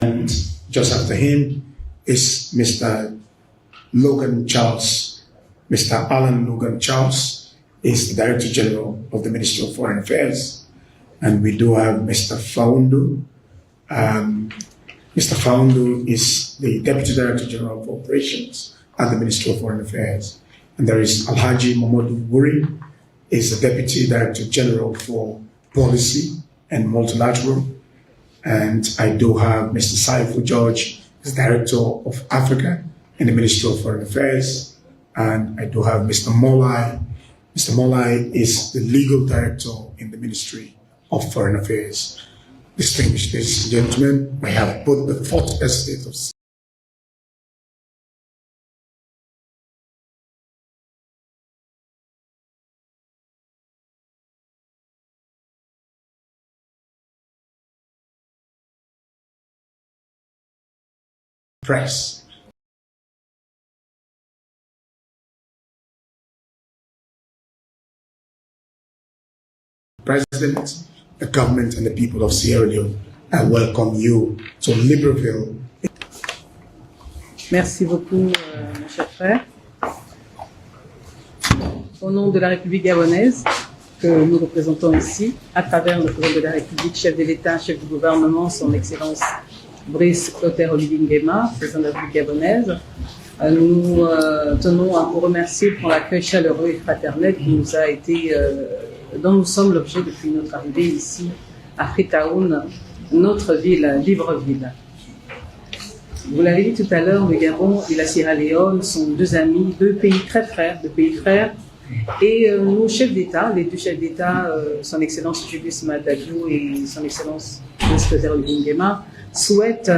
And just after him is Mr. Logan Charles. Mr. Alan Logan Charles is the Director General of the Ministry of Foreign Affairs. And we do have Mr. Faundu. Mr. Faundu is the Deputy Director General of Operations at the Ministry of Foreign Affairs. And there is Alhaji Mamadou Wuri, is the Deputy Director General for Policy and Multilateral. And I do have Mr. Saifu George, is Director of Africa in the Ministry of Foreign Affairs. And I do have Mr. Molai. Mr. Molai is the Legal Director in the Ministry of Foreign Affairs. Distinguished ladies and gentlemen, we have both the Fourth Estate of Press. President, the government and the people of Sierra Leone, I welcome you to Libreville. Merci beaucoup, mon cher frère. Au nom de la République gabonaise, que nous représentons ici, à travers le président de la République, chef de l'État, chef du gouvernement, son Excellence Brice Clotaire Oligui Nguema, président de la République gabonaise, nous tenons à vous remercier pour l'accueil chaleureux et fraternel qui nous a été, dont nous sommes l'objet depuis notre arrivée ici à Freetown, notre ville, Libreville. Vous l'avez dit tout à l'heure, le Gabon et la Sierra Leone sont deux amis, deux pays très frères, Et nos chefs d'État, les deux chefs d'État, son Excellence Julius Madadou et son Excellence Brice Clotaire Oligui Nguema, souhaitent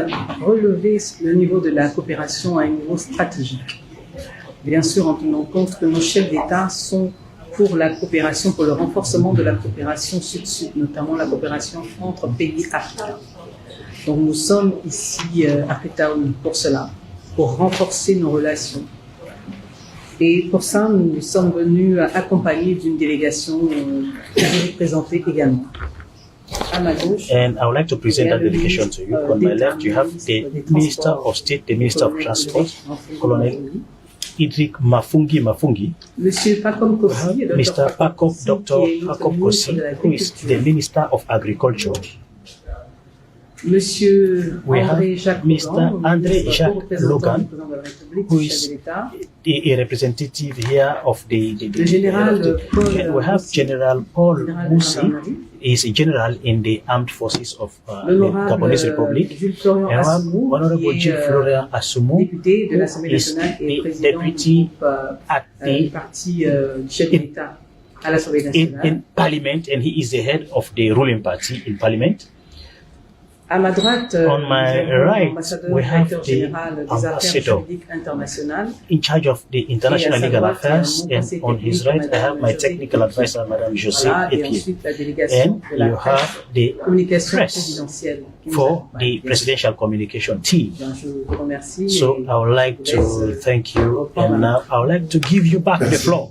relever le niveau de la coopération à un niveau stratégique. Bien sûr, en tenant compte que nos chefs d'État sont pour la coopération, pour le renforcement de la coopération sud-sud, notamment la coopération entre pays africains. Donc nous sommes ici à Freetown pour cela, pour renforcer nos relations. Et pour ça, nous sommes venus accompagnés d'une délégation que je vais présenter également. À ma gauche, and I would like to present that delegation to you. On my left, you have the Minister of State, the Minister of Transport, Colonel Idrik Mafungi. Monsieur Pakom Kofi, Mr. Pakop, Dr. Pakop Kosi, who is the Minister of Agriculture. Monsieur We have André Jacques Mr. André Jacques Logan, who is a representative here of the and we have General Paul Moussi, is a general in the armed forces of the Gabonese Republic, and Honorable Gilles Florian Assoumo, who is the deputy at in Parliament, and he is the head of the ruling party in Parliament. À ma droite, on my right, we have the ambassador in charge of the international legal affairs, and on his right, I have my technical advisor, Madame José Epier, and you have the press for the presidential communication team. So I would like to thank you, and now I would like to give you back the floor.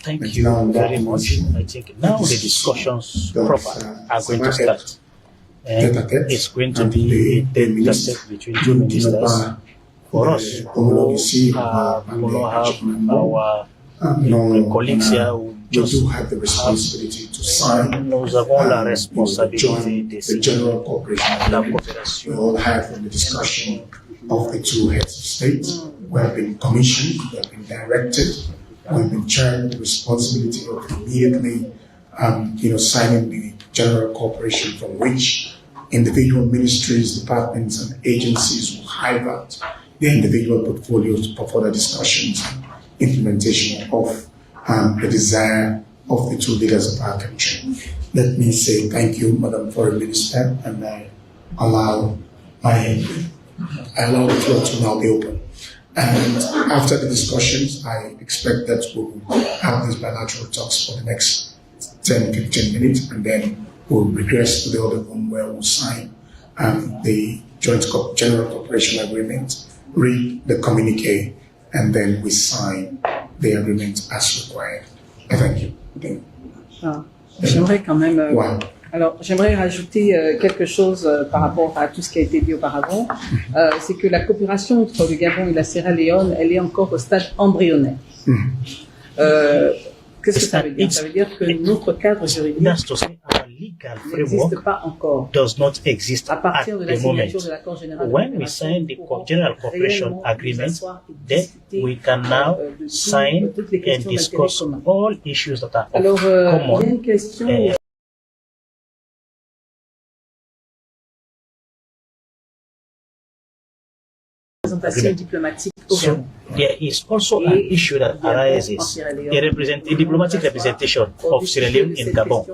Thank you very much. I think now the discussions proper are going to start. And it's going to be a tete-a-tete between two ministers. For us, we will have our colleagues here who just have the responsibility to sign. Nous avons la responsabilité de signer la coopération. We all have the discussion of the two heads of state. We have been commissioned, we have been directed, we have been charged with the responsibility of immediately signing the general cooperation from which individual ministries, departments, and agencies will hive out their individual portfolios for further discussions and implementation of the desire of the two leaders of our country. Let me say thank you, Madam Foreign Minister, and I allow the floor to now be open. And after the discussions, I expect that we'll have these bilateral talks for the next 10-15 minutes, and then we'll regress to the other room where we'll sign the Joint General Cooperation Agreement, read the communique, and then we sign the agreement as required. I thank you. J'aimerais quand même Alors, j'aimerais rajouter quelque chose par rapport à tout ce qui a été dit auparavant. C'est que la coopération entre le Gabon et la Sierra Leone, elle est encore au stade embryonnaire. Qu'est-ce que ça veut dire? Ça veut dire que notre cadre juridique n'existe pas encore. Does not exist à partir de la signature de l'accord général. When we sign the General Cooperation Agreement, then we can now sign and discuss all issues that are Alors, common. il y a une question. Diplomatique au Gabon. There is also an issue that arises, a diplomatic representation of Sierra Leone in Gabon.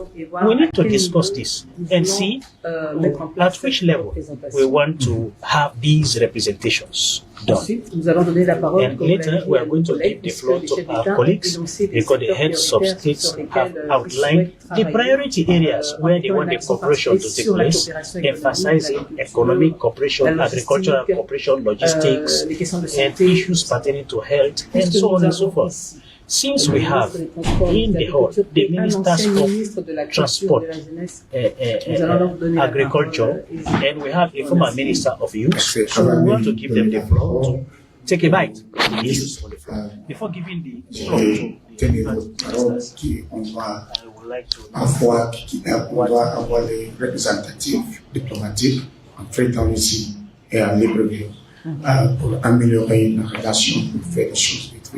We need to discuss this and see at which level we want to have these representations done. And later we are going to give the floor to our colleagues because the heads of states have outlined the priority areas where they want the cooperation to take place, emphasizing economic cooperation, agricultural cooperation, logistics, and issues pertaining to health, and so on and so forth. Since we have in the whole the ministers of transport, agriculture, and we have a former minister of youth, so we want to give them the floor to take a bite before giving the floor to the ministers. I would like to avoir les représentatifs diplomatiques en traitant ici et à Libreville pour améliorer la relation, pour faire des choses vite.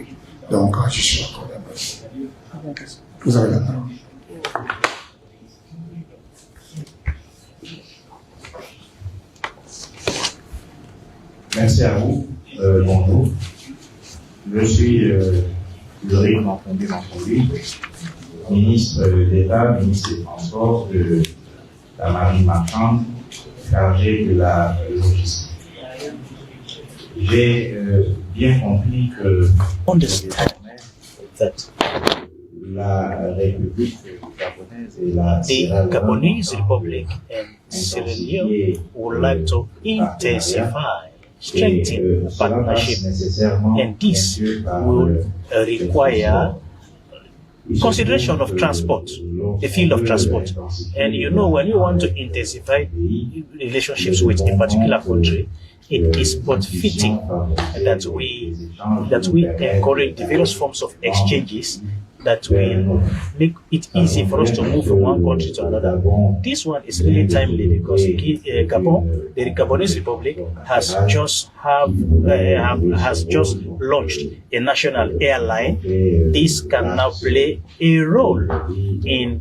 Donc, je suis d'accord avec vous. Vous avez la parole. Merci à vous. Bonjour. Je suis Ulrich Manfondu, ministre d'État, ministre des Transports, de la Marine marchande, chargé de la logistique. J'ai bien compris que la République gabonaise et la the Gabonese Republic and Sierra Leone would like to intensify, strengthen partnership, and this will require consideration of transport, the field of transport. And you know, when you want to intensify relationships with a particular country, it is but fitting that we encourage the various forms of exchanges that will make it easy for us to move from one country to another. This one is really timely because Gabon, the Gabonese Republic, has just launched a national airline. This can now play a role in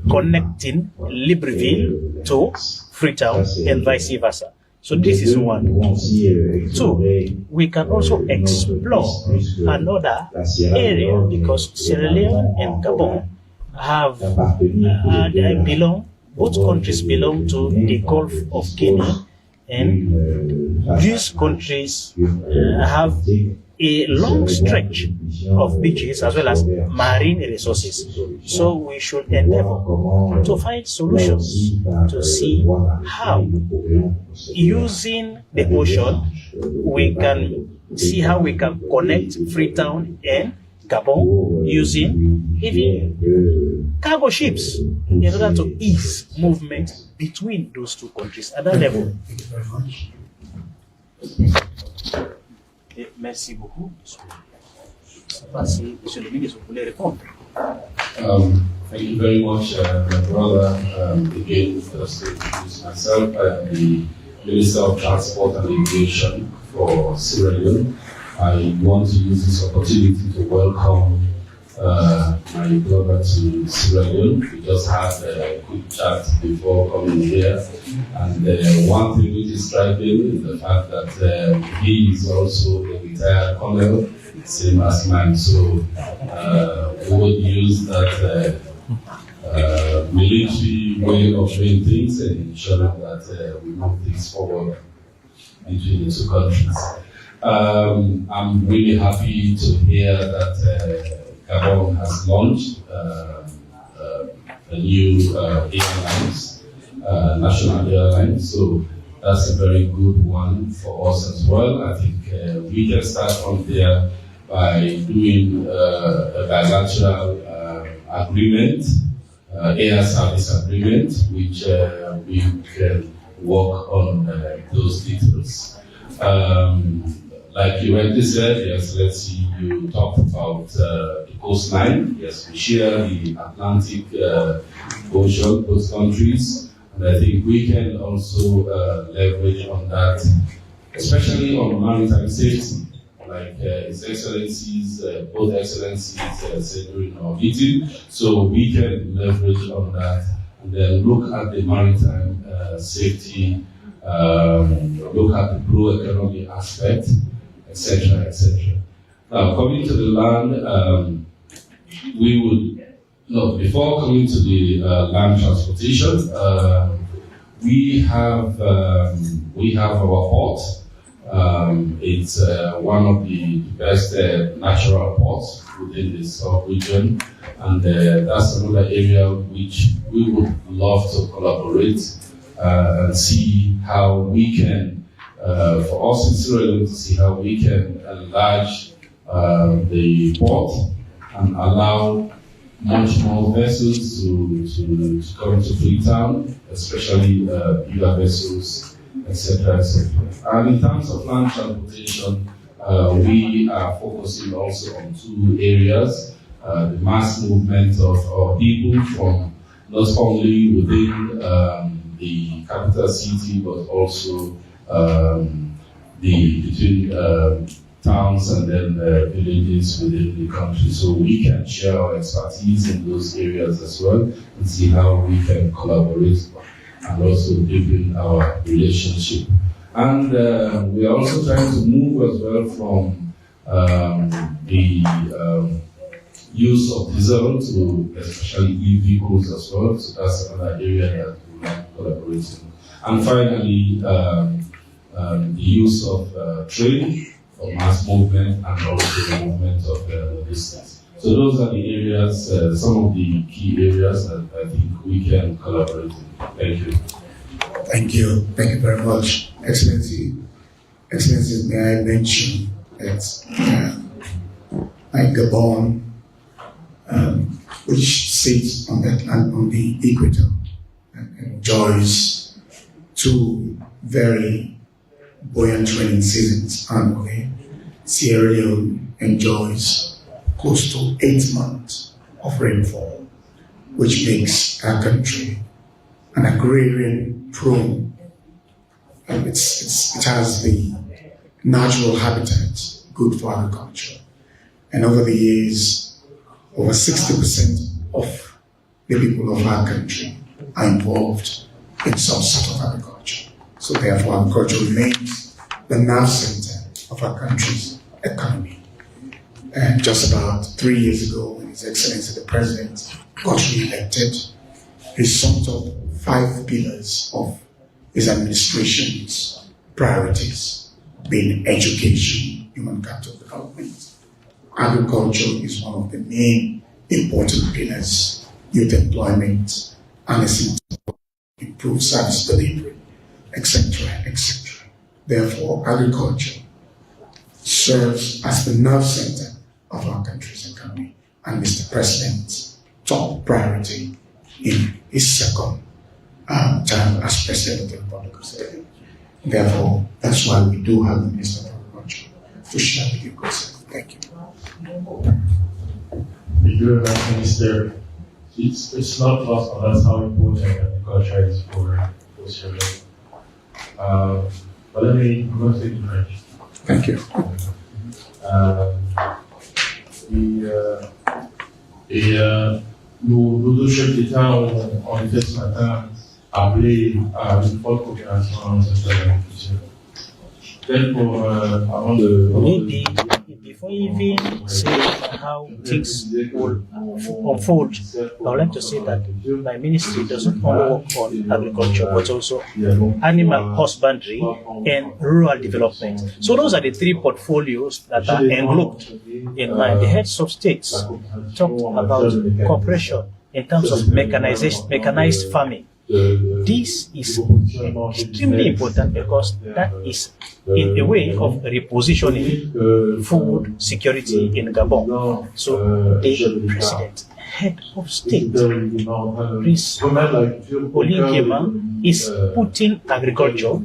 connecting Libreville to Freetown and vice versa. So this is one. Two, we can also explore another area because Sierra Leone and Gabon both countries belong to the Gulf of Guinea, and these countries have a long stretch of beaches as well as marine resources. So we should endeavor to find solutions to see how, using the ocean, we can see how we can connect Freetown and Gabon using even cargo ships in order to ease movement between those two countries at that level. Merci beaucoup. Monsieur le ministre, vous voulez répondre? Thank you very much, my brother. Again, just to introduce myself, I'm the Minister of Transport and Aviation for Sierra Leone. I want to use this opportunity to welcome my brother to Sierra Leone. We just had a quick chat before coming here, and one thing which is striking is the fact that he is also a retired colonel, same as mine. So we would use that military way of doing things and ensuring that we move things forward between the two countries. I'm really happy to hear that Gabon has launched a new airlines, national airline. So that's a very good one for us as well. I think we can start from there by doing a bilateral agreement air service agreement, which we can work on those details. Like you rightly said, yes, let's see, you talked about the coastline. Yes, we share the Atlantic Ocean, both countries, and I think we can also leverage on that, especially on maritime safety. Like His Excellencies, both Excellencies said during our meeting, so we can leverage on that and then look at the maritime safety, look at the blue economy aspect, etc., etc. Now, coming to the land, before coming to the land transportation, we have our port. It's one of the best natural ports within the South region, and that's another area which we would love to collaborate and see how we can, for us in Sierra Leone, to see how we can enlarge the port and allow much more vessels to come to Freetown, especially bigger vessels, etc., etc. And in terms of land transportation, we are focusing also on two areas: the mass movement of people from not only within the capital city, but also between towns and then villages within the country. So we can share our expertise in those areas as well and see how we can collaborate and also deepen our relationship. And we are also trying to move as well from the use of diesel to especially e-vehicles as well. So that's another area that we are collaborating. And finally, the use of train for mass movement and also the movement of logistics. So those are the areas, some of the key areas that I think we can collaborate in. Thank you. Thank you. Thank you very much, Excellency. Excellencies, may I mention that Gabon, which sits on that land on the equator and enjoys two very buoyant rainy seasons annually. Sierra Leone enjoys close to 8 months of rainfall, which makes our country an agrarian prone. It has the natural habitat good for agriculture. And over the years, over 60% of the people of our country are involved in some sort of agriculture. So therefore, agriculture remains the nerve center of our country's economy. And just about 3 years ago, when His Excellency the President got re-elected, he summed up 5 pillars of his administration's priorities, being education, human capital development. Agriculture is one of the main important pillars, youth employment, and improved service delivery, etc., etc. Therefore, agriculture serves as the nerve center of our country's economy and Mr. President's top priority in his second term as President of the Republic of Sierra Leone. Therefore, that's why we do have the Minister of Agriculture to share with you guys. Thank you. Thank you very much, Minister. It's not lost on us how important agriculture is for Sierra Leone. But let me go to the French. Thank you. Nos deux chefs d'État ont été ce matin appelés à une forte coopération dans le secteur de l'agriculture. Peut-être avant de... Maybe before even saying how things will unfold, I would like to say that my ministry doesn't only work on agriculture, but also animal husbandry and rural development. So those are the 3 portfolios that are englobed in the heads of states talked about cooperation in terms of mechanized farming. This is extremely important because that is in a way of repositioning food security in Gabon. So the President head of state, Prince Oligui Nguema, is putting agriculture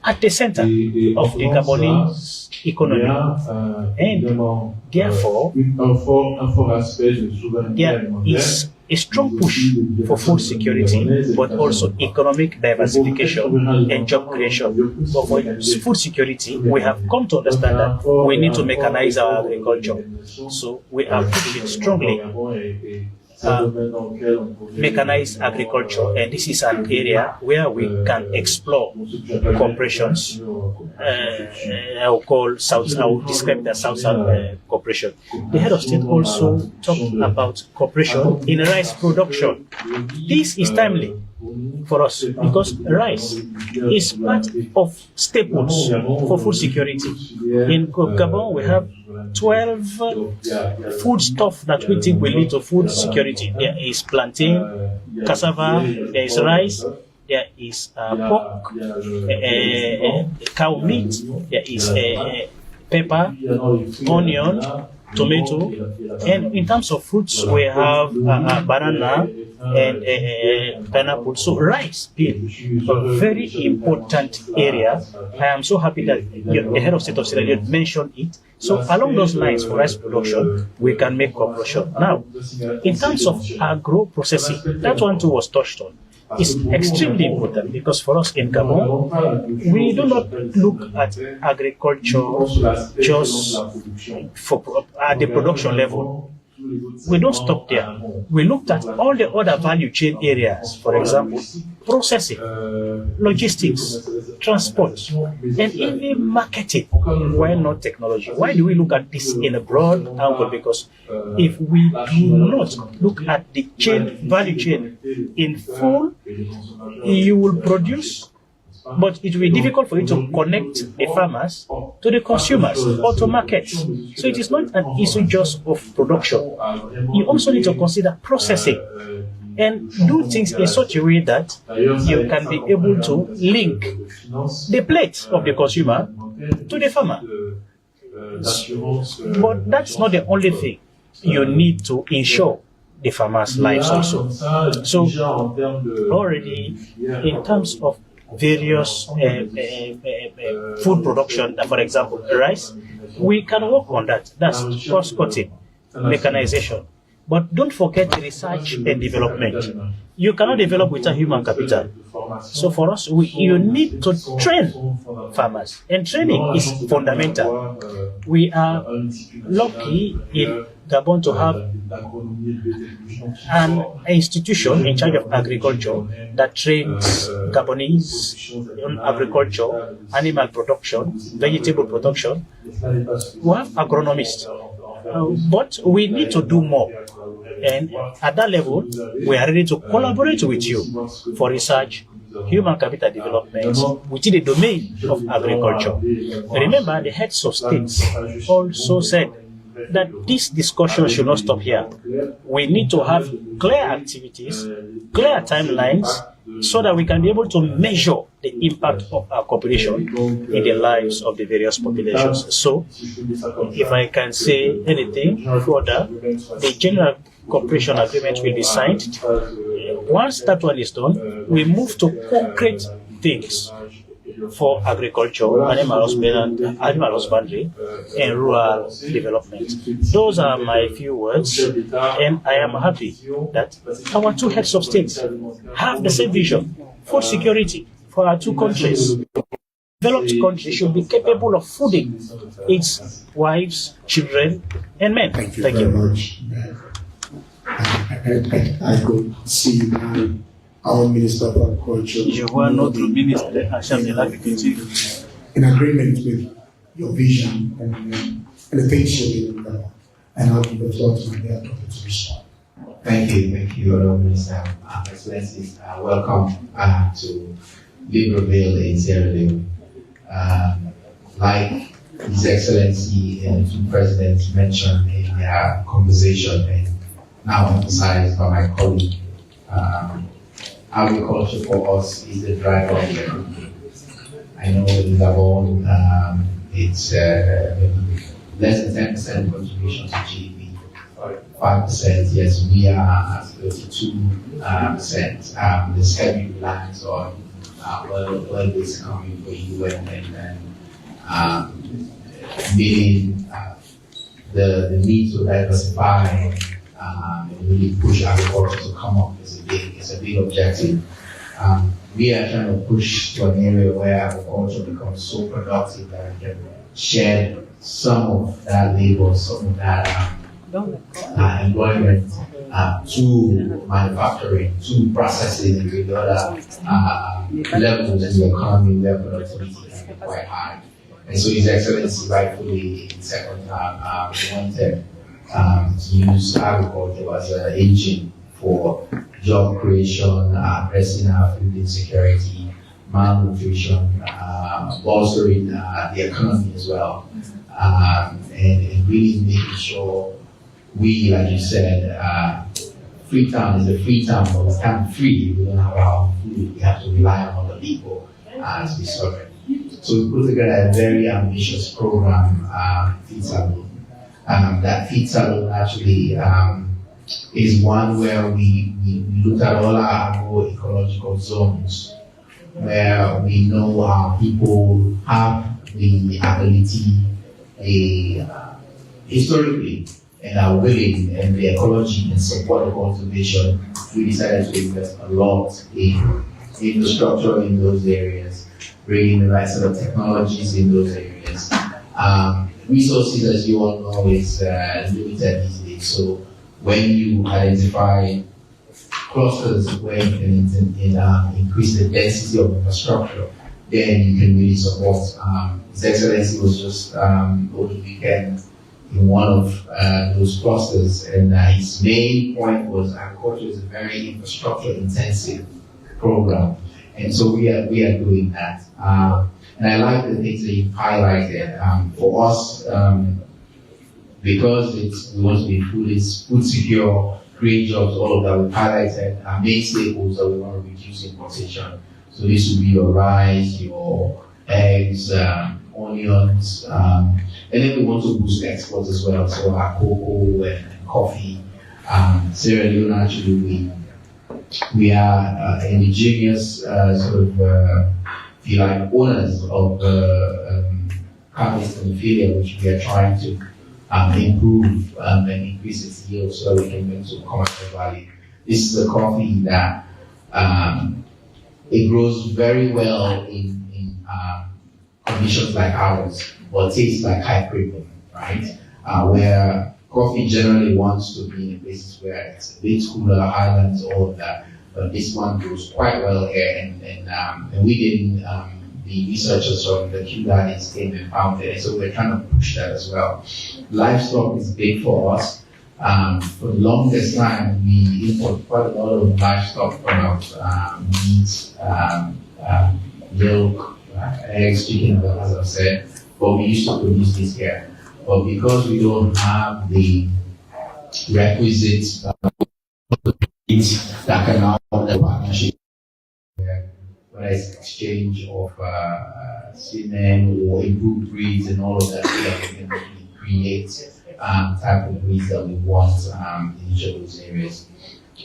at the center of the Gabonese economy. And therefore, there is a strong push for food security, but also economic diversification and job creation. But for food security, we have come to understand that we need to mechanize our agriculture. So we are pushing strongly mechanized agriculture, and this is an area where we can explore corporations. I will describe it as South-South cooperation. The head of state also talked about cooperation in rice production. This is timely for us because rice is part of staples for food security. In Gabon, we have 12 foodstuff that we think will lead to food security. There is plantain, cassava, there is rice, there is pork, cow meat, there is pepper, onion, tomato, and in terms of fruits, we have banana and pineapple. So rice being a very important area. I am so happy that the head of state of Sierra Leone mentioned it. So along those lines for rice production, we can make cooperation. Now, in terms of agro-processing, that one too was touched on. Is extremely important because for us in Gabon, we do not look at agriculture just at the production level. We don't stop there. We looked at all the other value chain areas, for example, processing, logistics, transport, and even marketing. Why not technology? Why do we look at this in a broad angle? Because if we do not look at the value chain in full, you will produce, but it will be difficult for you to connect the farmers to the consumers or to markets. So it is not an issue just of production. You also need to consider processing and do things in such a way that you can be able to link the plate of the consumer to the farmer. But that's not the only thing. You need to ensure the farmers' lives also. So already in terms of various food production, for example, rice, we can work on that. That's cross-cutting, mechanization. But don't forget research and development. You cannot develop without human capital. So for us, you need to train farmers, and training is fundamental. We are lucky in Gabon to have an institution in charge of agriculture that trains Gabonese on agriculture, animal production, vegetable production. We have agronomists, but we need to do more. And at that level, we are ready to collaborate with you for research, human capital development within the domain of agriculture. Remember, the heads of states also said that this discussion should not stop here. We need to have clear activities, clear timelines, so that we can be able to measure the impact of our cooperation in the lives of the various populations. So, if I can say anything further, the General Cooperation Agreement will be signed. Once that one is done, we move to concrete things for agriculture, animal husbandry, and rural development. Those are my few words, and I am happy that our two heads of states have the same vision: food security for our two countries. Developed countries should be capable of feeding its wives, children, and men. Thank you very much. I could see our Minister of Agriculture Je vois notre ministre en charge de l'agriculture in agreement with your vision and the things you're doing. And I'll give the floor to my dear topic to respond. Thank you, Honourable Minister. Excellencies, welcome to Libreville in Sierra Leone. Like His Excellency and the two presidents mentioned in their conversation, and now emphasized by my colleague, agriculture for us is the driver of the economy. I know in Gabon, it's less than 10% contribution to GDP, 5%. Yes, we are at 32%. There's heavy reliance on oil-based economy for you and meaning the need to diversify and really push agriculture to come up is a big objective. We are trying to push to an area where agriculture becomes so productive that we can share some of that labor, some of that employment to manufacturing, to processing, and the other levels of the economy where productivity can be quite high. And so His Excellency rightfully in second term wanted to use agriculture as an engine for job creation, addressing our food insecurity, malnutrition, bolstering the economy as well, and really making sure we, like you said, Freetown is a free town, but we can't free. We don't have our own food. We have to rely on other people to be sovereign. So we put together a very ambitious program, Feed Salon. That Feed Salon actually is one where we look at all our agroecological zones, where we know our people have the ability, historically, and are willing, and the ecology can support the cultivation. We decided to invest a lot in infrastructure in those areas, bringing the right set of technologies in those areas. Resources, as you all know, is limited these days. So when you identify clusters where you can increase the density of infrastructure, then you can really support. His Excellency was just over the weekend in one of those clusters, and his main point was agriculture is a very infrastructure intensive program, and so we are doing that. And I like the things that you highlighted. For us, because we want to be food secure, create jobs, all of that, we highlighted our main staples that we want to reduce importation. So this would be your rice, your eggs, onions, and then we want to boost exports as well. So our cocoa and coffee. Sierra Leone, actually, we are indigenous sort of, if you like, owners of harvest and failure, which we are trying to improve and increase its yield so that we can bring to commercial value. This is a coffee that it grows very well in conditions like ours, but tastes like high premium, right? Where coffee generally wants to be in places where it's a bit cooler, highlands, all of that. But this one grows quite well here, and we didn't. The researchers from the Kew Gardens came and found it, so we're trying to push that as well. Livestock is big for us. For the longest time, we import quite a lot of livestock products, meat, milk, eggs, chicken, as I've said, but we used to produce this here. But because we don't have the requisite that can now the partnership, whether it's exchange of semen or improved breeds and all of that, so that we can really create type of breeds that we want in each of those areas.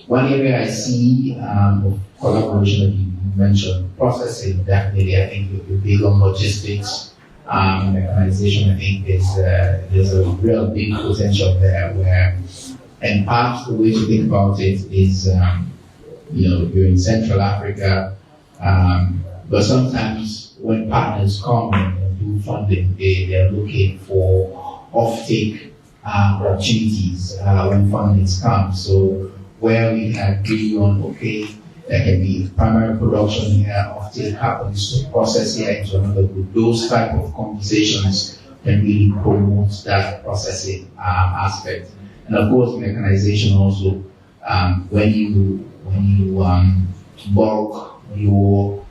One area I see of collaboration that you mentioned, processing, definitely, I think it would be big on logistics, mechanization. I think there's a real big potential there where, and perhaps the way to think about it is, you're in Central Africa, but sometimes when partners come and do funding, they're looking for off-take opportunities when fundings come. So where we can agree on, okay, there can be primary production here, off-take happens to process here into another group. Those type of conversations can really promote that processing aspect. And of course, mechanization also, when you bulk your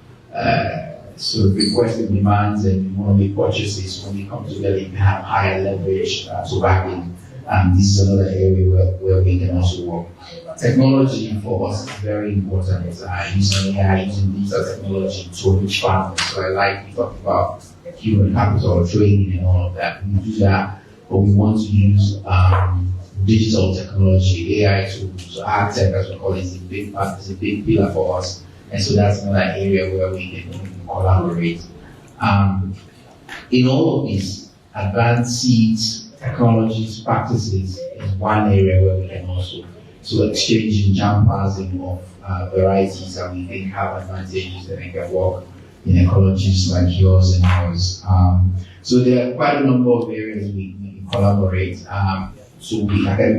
sort of requested demands and you want to make purchases, when you come together, you can have higher leverage to bargain. This is another area where we can also work. Technology for us is very important. Using AI, using digital technology to reach farmers. So I like we talked about human capital, training, and all of that. We do that, but we want to use digital technology, AI tools, ag tech as we call it, is a big part, is a big pillar for us. And so that's another area where we can collaborate. In all of these, advanced seeds, technologies, practices is one area where we can also exchanging jam passing of varieties that we think have advantages and can work in ecologies like yours and ours. So there are quite a number of areas we collaborate. So like I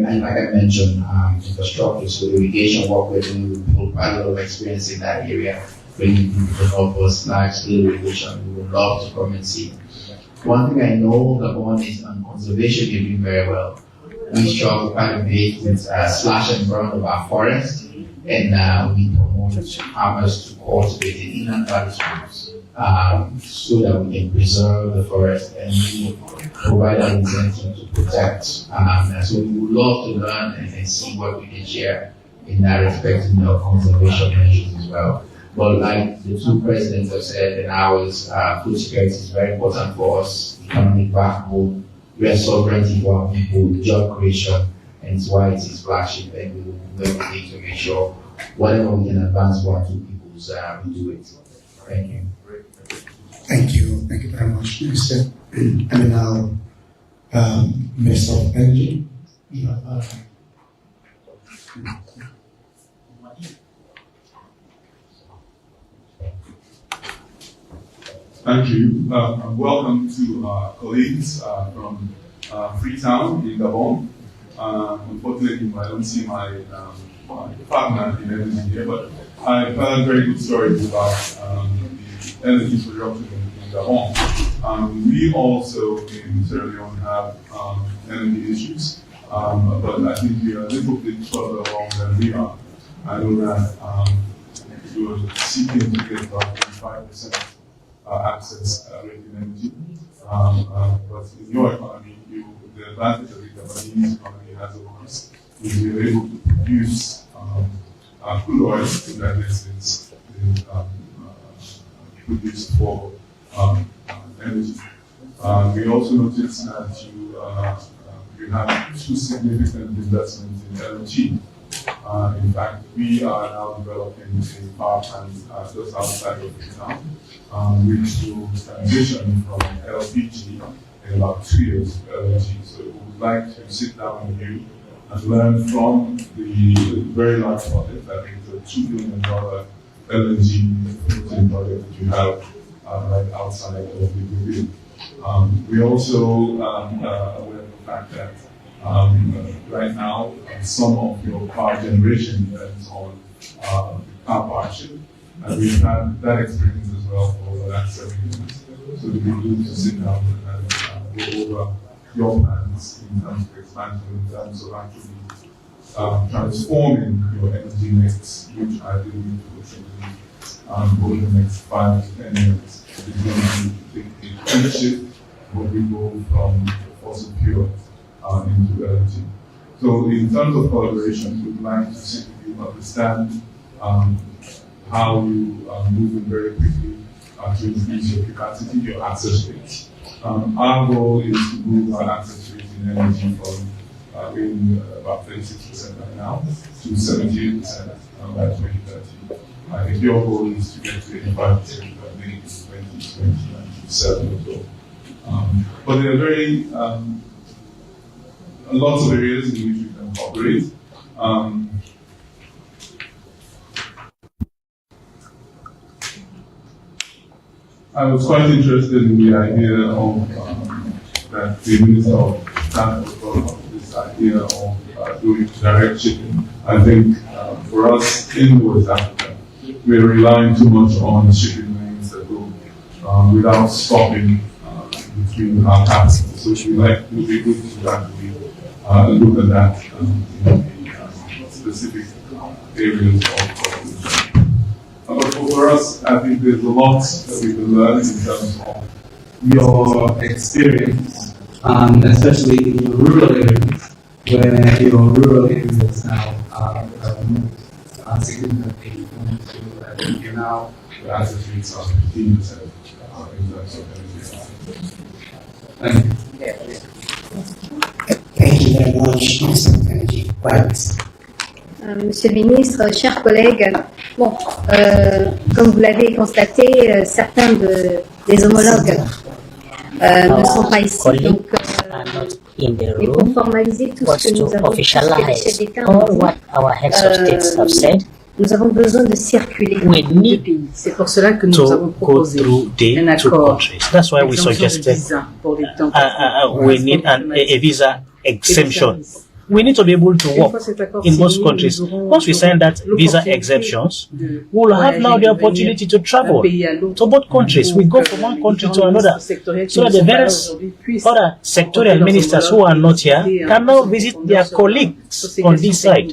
mentioned, infrastructure, so irrigation work we're doing, we put quite a lot of experience in that area. Bringing people to help us large scale irrigation, we would love to come and see. One thing I know Gabon is on conservation, you're doing very well. We struggle quite a bit with slash and burn of our forest, and we promote farmers to cultivate in inland valley schools so that we can preserve the forest and we provide an incentive to protect. And so we would love to learn and see what we can share in that respect in the conservation measures as well. But like the two presidents have said, and ours, food security is very important for us, economic backbone, we are sovereignty for our people, job creation, and it's why it is flagship, and we will do everything to make sure whatever we can advance for our two peoples, we do it. Thank you. Thank you very much, Minister. And now, Minister of Energy. Thank you. Welcome to our colleagues from Freetown in Gabon. Unfortunately, I don't see my partner in energy here, but I've heard very good stories about the energy production in Gabon. We also in Sierra Leone have energy issues, but I think we are a little bit further along than we are. I know that we were seeking to get about 25% access rate in energy. But in your economy, the advantage that the Gabonese economy has over us is we are able to produce crude oil in that instance produced for energy. We also noticed that you have two significant investments in LNG. In fact, we are now developing a power plant just outside of Freetown, which will transition from LPG in about 2 years to LNG. So we would like to sit down with you and learn from the very large project, I think the $2 billion LNG project that you have right outside of the Gabon. We also aware of the fact that right now, some of your power generation depends on power partnership, and we've had that experience as well for the last 7 years. So we need to sit down and go over your plans in terms of expansion, in terms of actually transforming your energy mix, which I believe will be over the next 5 to 10 years. It's going to take a huge shift when we go from fossil fuel into energy. So in terms of collaboration, we'd like to see if you understand how you are moving very quickly to increase your capacity, your access rates. Our goal is to move our access rates in energy from being about 36% right now to 78% by 2030. I think your goal is to get to 85% by maybe 2027 or so. But there are very lots of areas in which we can cooperate. I was quite interested in the idea of that the Minister of Transport brought up this idea of doing direct shipping. I think for us in West Africa, we're relying too much on shipping lanes that go without stopping between our capitals. So it would be good to actually look at that in the specific areas of cooperation. But for us, I think there's a lot that we can learn in terms of your experience, especially in your rural areas, where your rural areas now have moved significantly into, I think you're now, the access rates are 15% in terms of energy. Thank you. Thank you very much. Monsieur le ministre, chers collègues, bon, comme vous l'avez constaté, certains des homologues ne sont pas ici, donc in the et pour room formaliser tout was ce que to nous avons dit, ce que les chefs officialize d'État all ont dit, what our heads of states have said. nous avons besoin de circuler. We need C'est pour cela que nous to avons go proposé through the un two accord countries. That's why we d'exemption de suggested visa pour les temps we need a visa exemption. We need to be able to work in most countries. Once we sign that visa exemptions, we'll have now the opportunity to travel to both countries. We go from one country to another, so that the various other sectorial ministers who are not here can now visit their colleagues on this side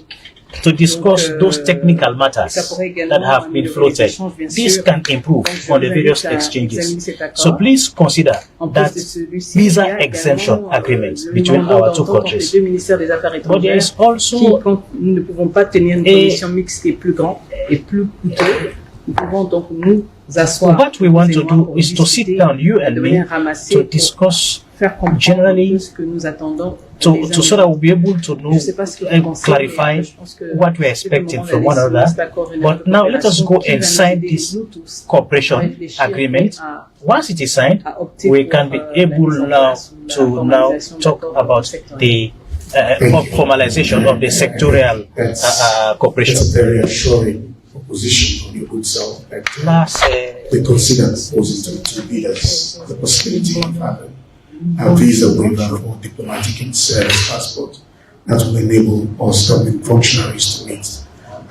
to discuss those technical matters that have been floated. This can improve on the various exchanges. So please consider that visa exemption agreement between our two countries. But there is also quand nous ne pouvons pas tenir une commission mixte qui est plus grande et plus coûteuse, nous pouvons donc nous asseoir. what we want to do is to sit down, you and me, to discuss generally ce que nous attendons so that we'll be able to know and clarify what we're expecting from one another. But now let us go and sign this cooperation agreement. Once it is signed, we can be able now to talk about the formalization of the sectorial cooperation. That's a very assuring proposition from your good self that we consider proposing to the leaders the possibility of having a visa waiver for diplomatic and service passport that will enable us government functionaries to meet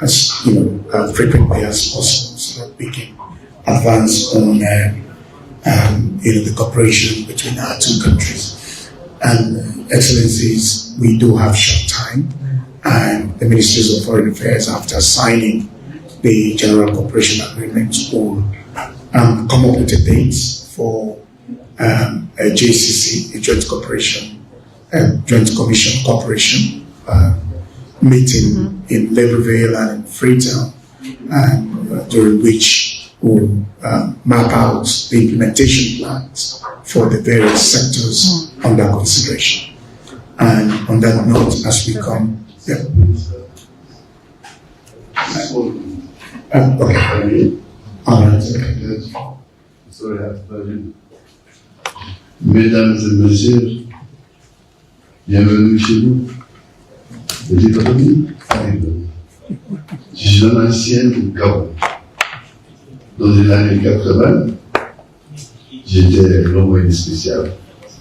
as frequently as possible, so that we can advance on the cooperation between our two countries. And Excellencies, we do have short time, and the Ministries of Foreign Affairs, after signing the General Cooperation Agreement, will come up with a date for a JCC, a Joint Cooperation, Joint Commission Cooperation meeting in Libreville and in Freetown, during which we'll map out the implementation plans for the various sectors under consideration. And on that note, as we come, okay. All right. Mesdames et messieurs, bienvenue chez nous. Les économies arrivent. Je suis un ancien du Gabon. Dans les années 80, j'étais l'envoyé spécial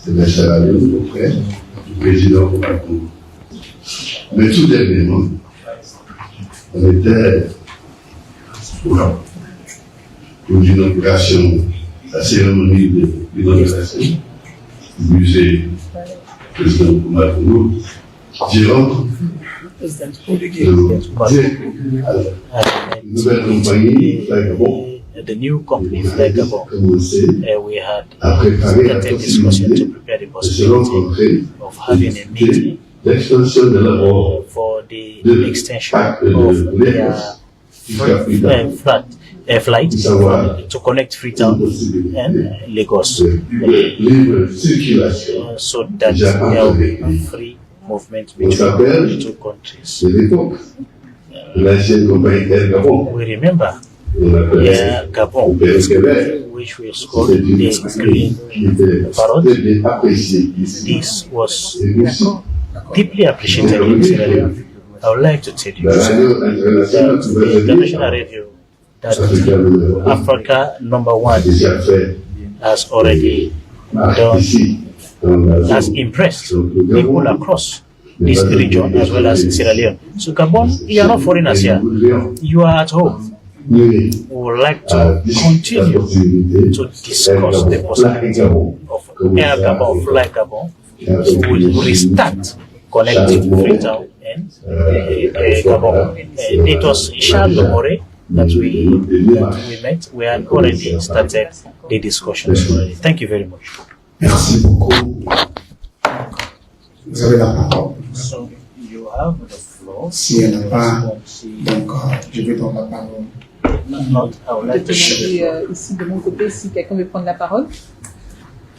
de la Sierra Leone auprès du président Macron. Mais tout dernièrement, on était pour l'inauguration, la cérémonie de l'inauguration du musée président Macron. J'ai rencontré the new company like Gabon. We had started discussion to prepare the possibility of having a meeting for the extension of their flight to connect Freetown and Lagos, so that there will be free movement between the two countries. We remember Gabon, which was called the Green Parrot. This was deeply appreciated in Sierra Leone. I would like to tell you that the international review that Africa #1 has already done has impressed people across this region as well as Sierra Leone. So Gabon, you are not foreigners here. You are at home. We would like to continue to discuss the possibility of Air Gabon, Fly Gabon. We will restart connecting Freetown and Gabon. It was Charles More that we met. We had already started the discussions. Thank you very much. Merci beaucoup. Vous avez la parole. So you have the floor. Si elle n'a pas, donc je vais donner la parole. Not, I would like to share. Ici de mon côté, si quelqu'un veut prendre la parole,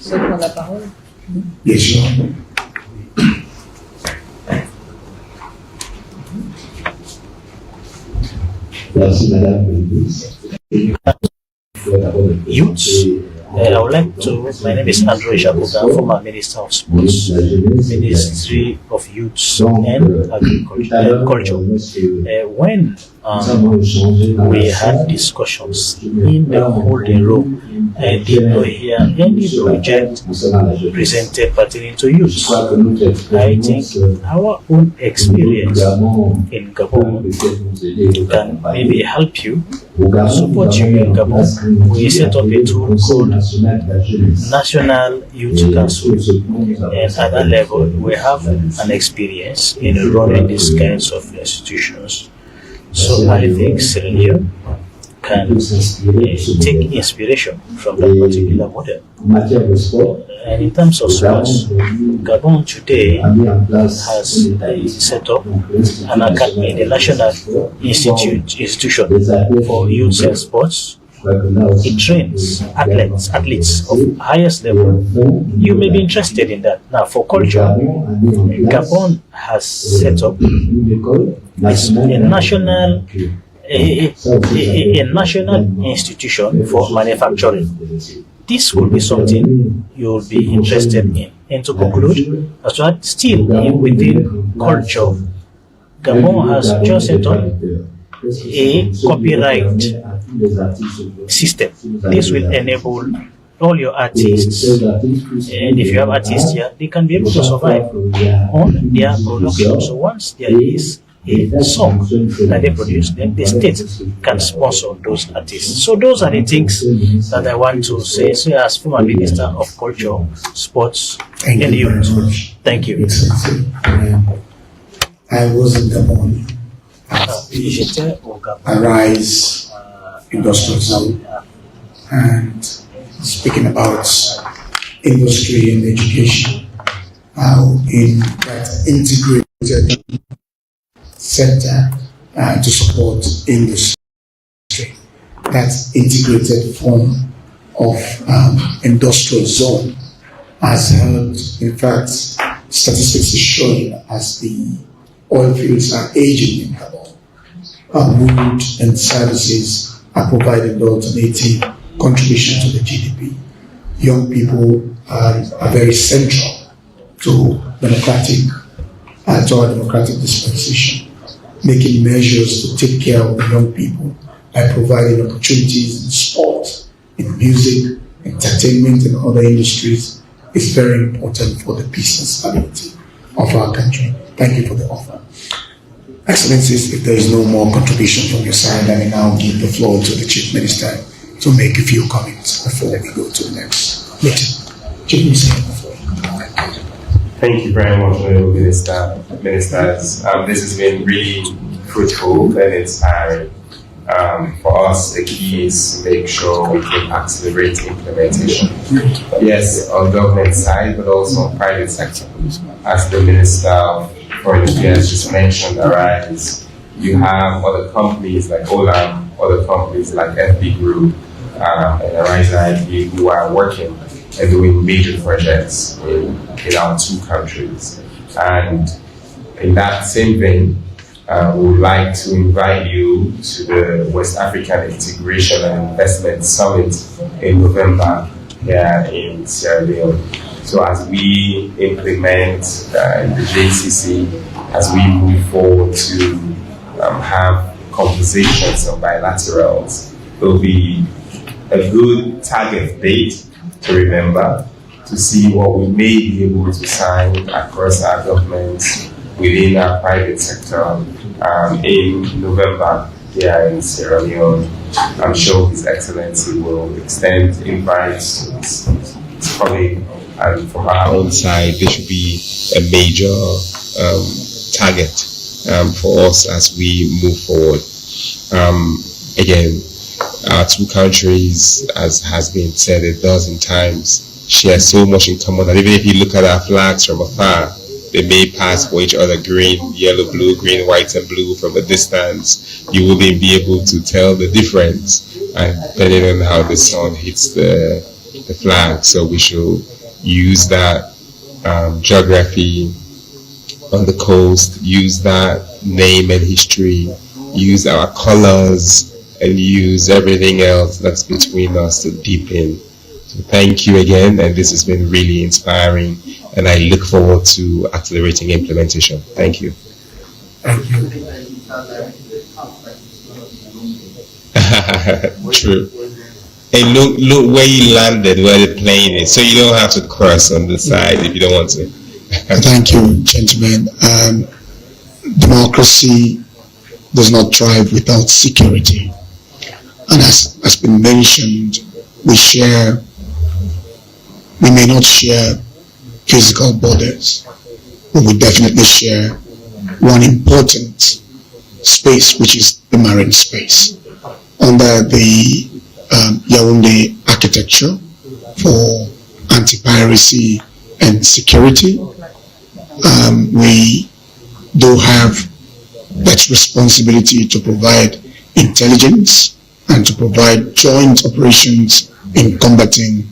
je vais prendre la parole. Bien sûr. Merci, Madame la Ministre. Youths. I would like to. My name is Andrew Jacoba, former Minister of Sports, Ministry of Youth and Agriculture. When we had discussions in the holding room, I did not hear any project presented pertaining to youth. I think our own experience in Gabon can maybe help you, support you in Gabon. We set up a tool called National Youth Council, and at that level we have an experience in running these kinds of institutions. So I think Sierra Leone can take inspiration from that particular model. And in terms of sports, Gabon today has set up an academy, the National Institution for Youth and Sports. It trains athletes of highest level. You may be interested in that. Now, for culture, Gabon has set up a national institution for manufacturing. This could be something you'll be interested in. And to conclude, as well, still within culture, Gabon has just set up a copyright system. This will enable all your artists, and if you have artists here, they can be able to survive on their production. So once there is a song that they produce, then the state can sponsor those artists. So those are the things that I want to say. So as former Minister of Culture, Sports and Youth. Thank you. I was in Gabon at the Arise Industrial Zone, and speaking about industry and education, how in that integrated sector to support industry, that integrated form of industrial zone has helped. In fact, statistics is showing as the oil fields are aging in Gabon, wood and services are providing the alternative contribution to the GDP. Young people are very central to our democratic dispensation, making measures to take care of the young people by providing opportunities in sport, in music, entertainment, and other industries is very important for the peace and stability of our country. Thank you for the offer. Excellencies, if there is no more contribution from your side, I will now give the floor to the Chief Minister to make a few comments before we go to the next meeting. Chief Minister, the floor. Thank you very much, Ministers. This has been really fruitful and inspiring. For us, the key is to make sure we can accelerate implementation. Yes, on government side, but also on private sector. As the Minister of Foreign Affairs just mentioned, Arise, you have other companies like Olam, other companies like FB Group, and Arise IP who are working and doing major projects in our two countries. And in that same vein, we would like to invite you to the West African Integration and Investment Summit in November here in Sierra Leone. So as we implement the JCC, as we move forward to have conversations and bilaterals, it will be a good target date to remember, to see what we may be able to sign across our governments within our private sector in November here in Sierra Leone. I'm sure His Excellency will extend invites to his colleague, and from our own side, this should be a major target for us as we move forward. Again, our two countries, as has been said a dozen times, share so much in common that even if you look at our flags from afar, they may pass for each other, green, yellow, blue, green, white, and blue from a distance. You wouldn't be able to tell the difference, and depending on how the sun hits the flag. So we should use that geography on the coast, use that name and history use our colors, and use everything else that's between us to deepen. So thank you again, and this has been really inspiring, and I look forward to accelerating implementation. Thank you. Thank you. True. Hey, look where you landed, where the plane is, so you don't have to cross on the side if you don't want to. Thank you, gentlemen. Democracy does not thrive without security. And as has been mentioned, we may not share physical borders, but we definitely share one important space, which is the marine space. Under the Yaoundé architecture for anti-piracy and security, we do have that responsibility to provide intelligence and to provide joint operations in combating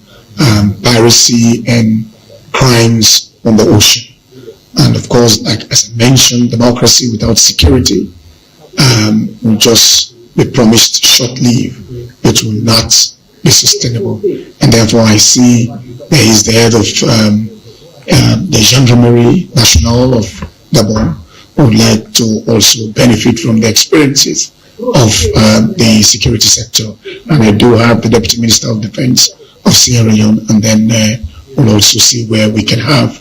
piracy and crimes on the ocean. And of course, like as I mentioned, democracy without security will just be promised short-lived. It will not be sustainable. And therefore I see there is the head of the Gendarmerie Nationale of Gabon who would like to also benefit from the experiences of the security sector. And I do have the Deputy Minister of Defense of Sierra Leone, and then we'll also see where we can have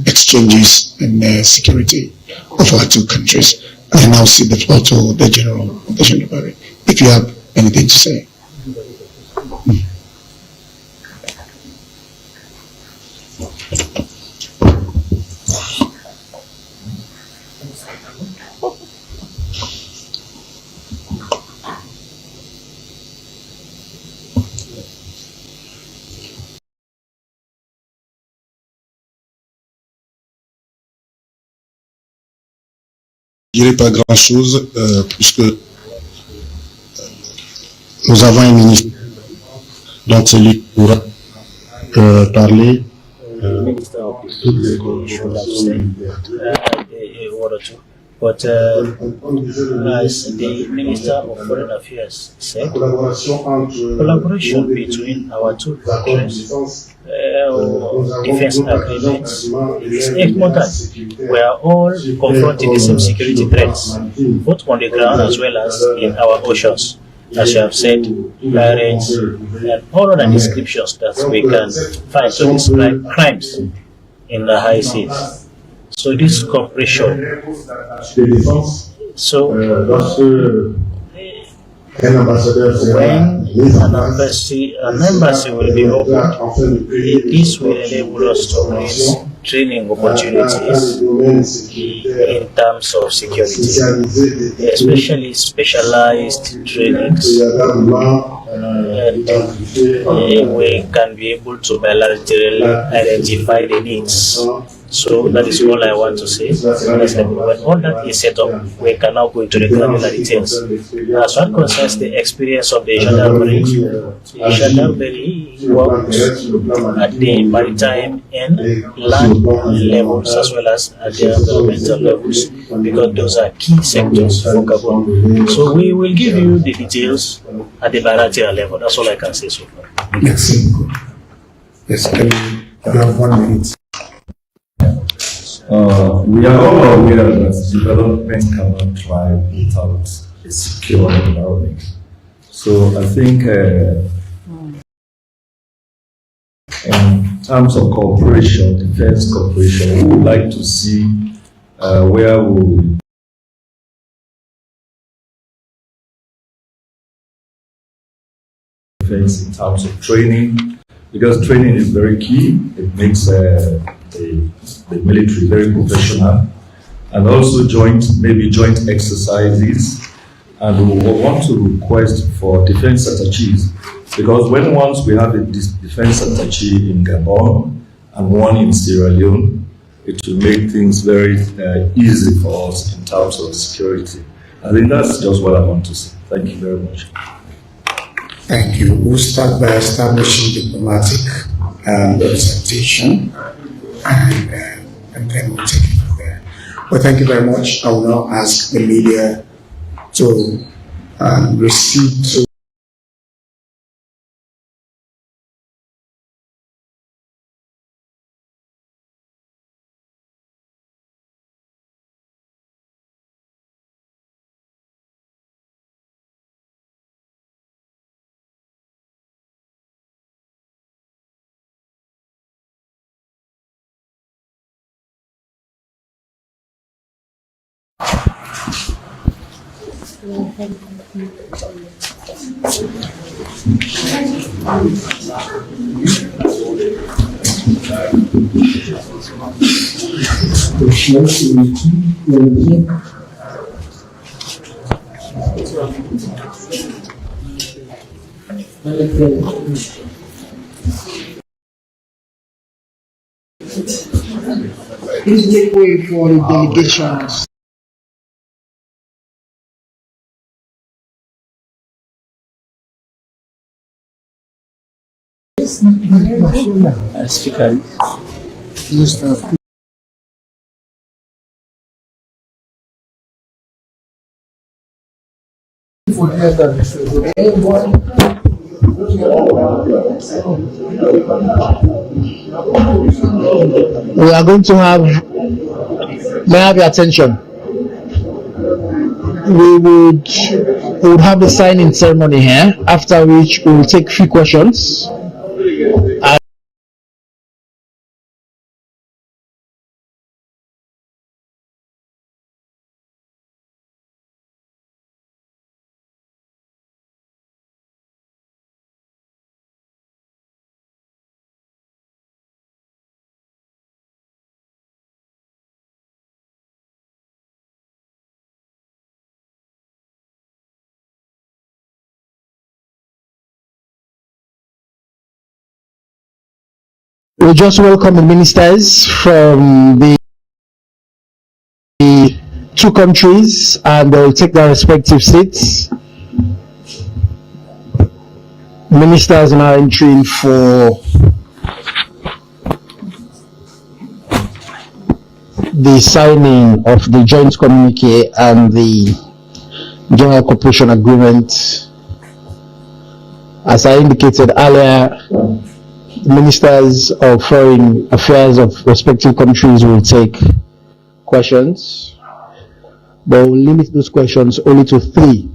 exchanges in security of our two countries. I now cede the floor to the General of the Gendarmerie, if you have anything to say. Je dirais pas grand-chose, puisque nous avons un ministre dont c'est lui qui pourra parler. But as the Minister of Foreign Affairs said, collaboration between our two countries, defense agreements, is important. We are all confronting the same security threats, both on the ground as well as in our oceans. As you have said, pirates, and all other descriptions that we can find to describe crimes in the high seas. So this cooperation. So when an embassy will be opened, this will enable us to create training opportunities in terms of security, especially specialized trainings. And we can be able to bilaterally identify the needs. So that is all I want to say. When all that is set up, we can now go into the granular details. As one concerns the experience of the Gendarmerie works at the maritime and land levels as well as at the environmental levels, because those are key sectors for Gabon. So we will give you the details at the bilateral level. That's all I can say so far. Yes, you have 1 minute. We are all aware that development cannot thrive without a secure environment. So I think in terms of cooperation, defense cooperation, we would like to see where we defense in terms of training, because training is very key. It makes the military very professional, and also maybe joint exercises. And we want to request for defense attaches, because once we have a defense attaché in Gabon and one in Sierra Leone, it will make things very easy for us in terms of security. I think that's just what I want to say. Thank you very much. Thank you. We'll start by establishing diplomatic representation, and then we'll take it from there. Well, thank you very much. I will now ask the media to receive Please make way for the delegations. Speaker. We are going to have, may I have your attention? We would have the signing ceremony here, after which we will take few questions. We just welcome the ministers from the two countries, and they will take their respective seats. Ministers are entering for the signing of the joint communique and the general cooperation agreement. As I indicated earlier, ministers of foreign affairs of respective countries will take questions, but we'll limit those questions only to 3.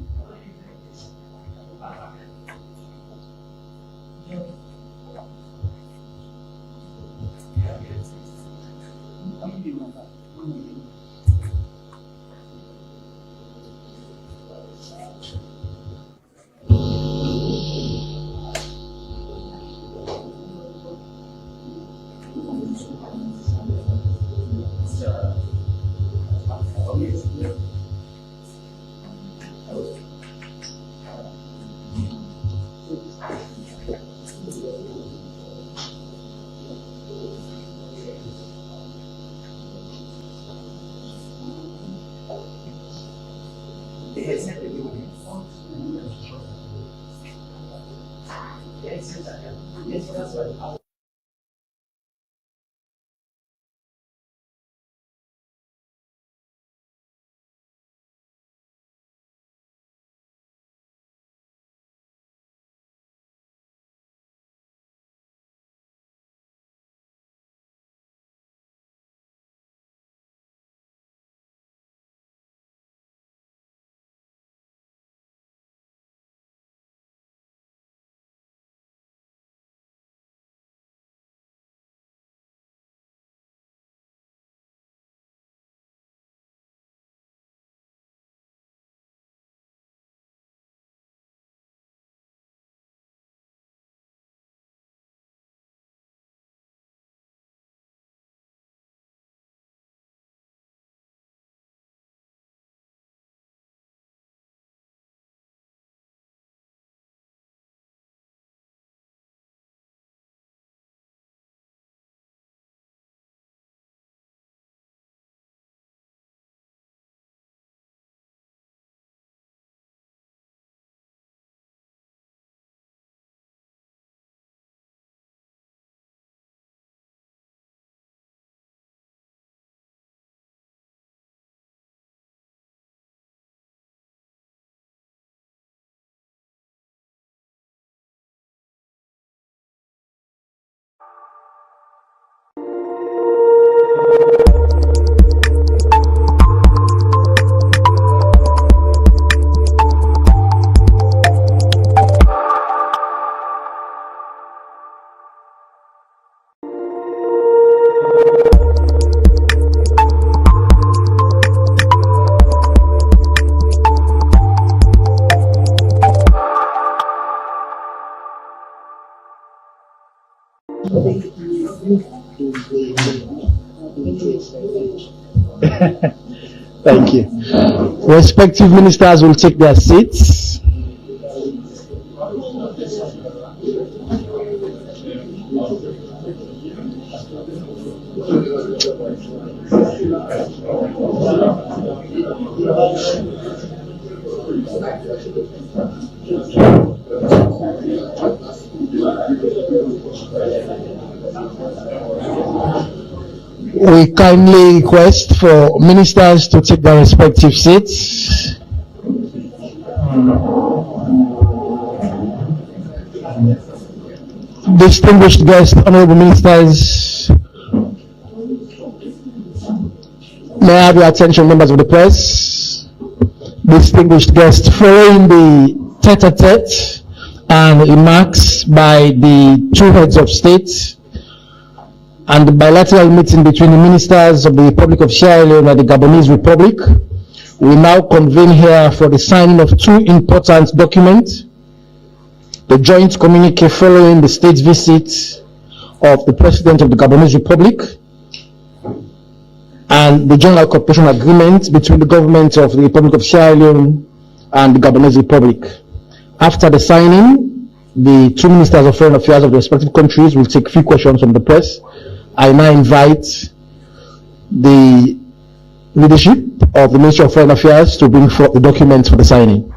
Thank you. Respective ministers will take their seats. We kindly request for ministers to take their respective seats. Distinguished guests, honorable ministers, may I have your attention, members of the press. Distinguished guests, following the tete-a-tete and remarks by the two heads of state and the bilateral meeting between the ministers of the Republic of Sierra Leone and the Gabonese Republic, we now convene here for the signing of two important documents: the joint communique following the state visit of the President of the Gabonese Republic, and the General Cooperation Agreement between the government of the Republic of Sierra Leone and the Gabonese Republic. After the signing, the two ministers of foreign affairs of the respective countries will take a few questions from the press. I now invite the leadership of the Ministry of Foreign Affairs to bring forth the documents for the signing.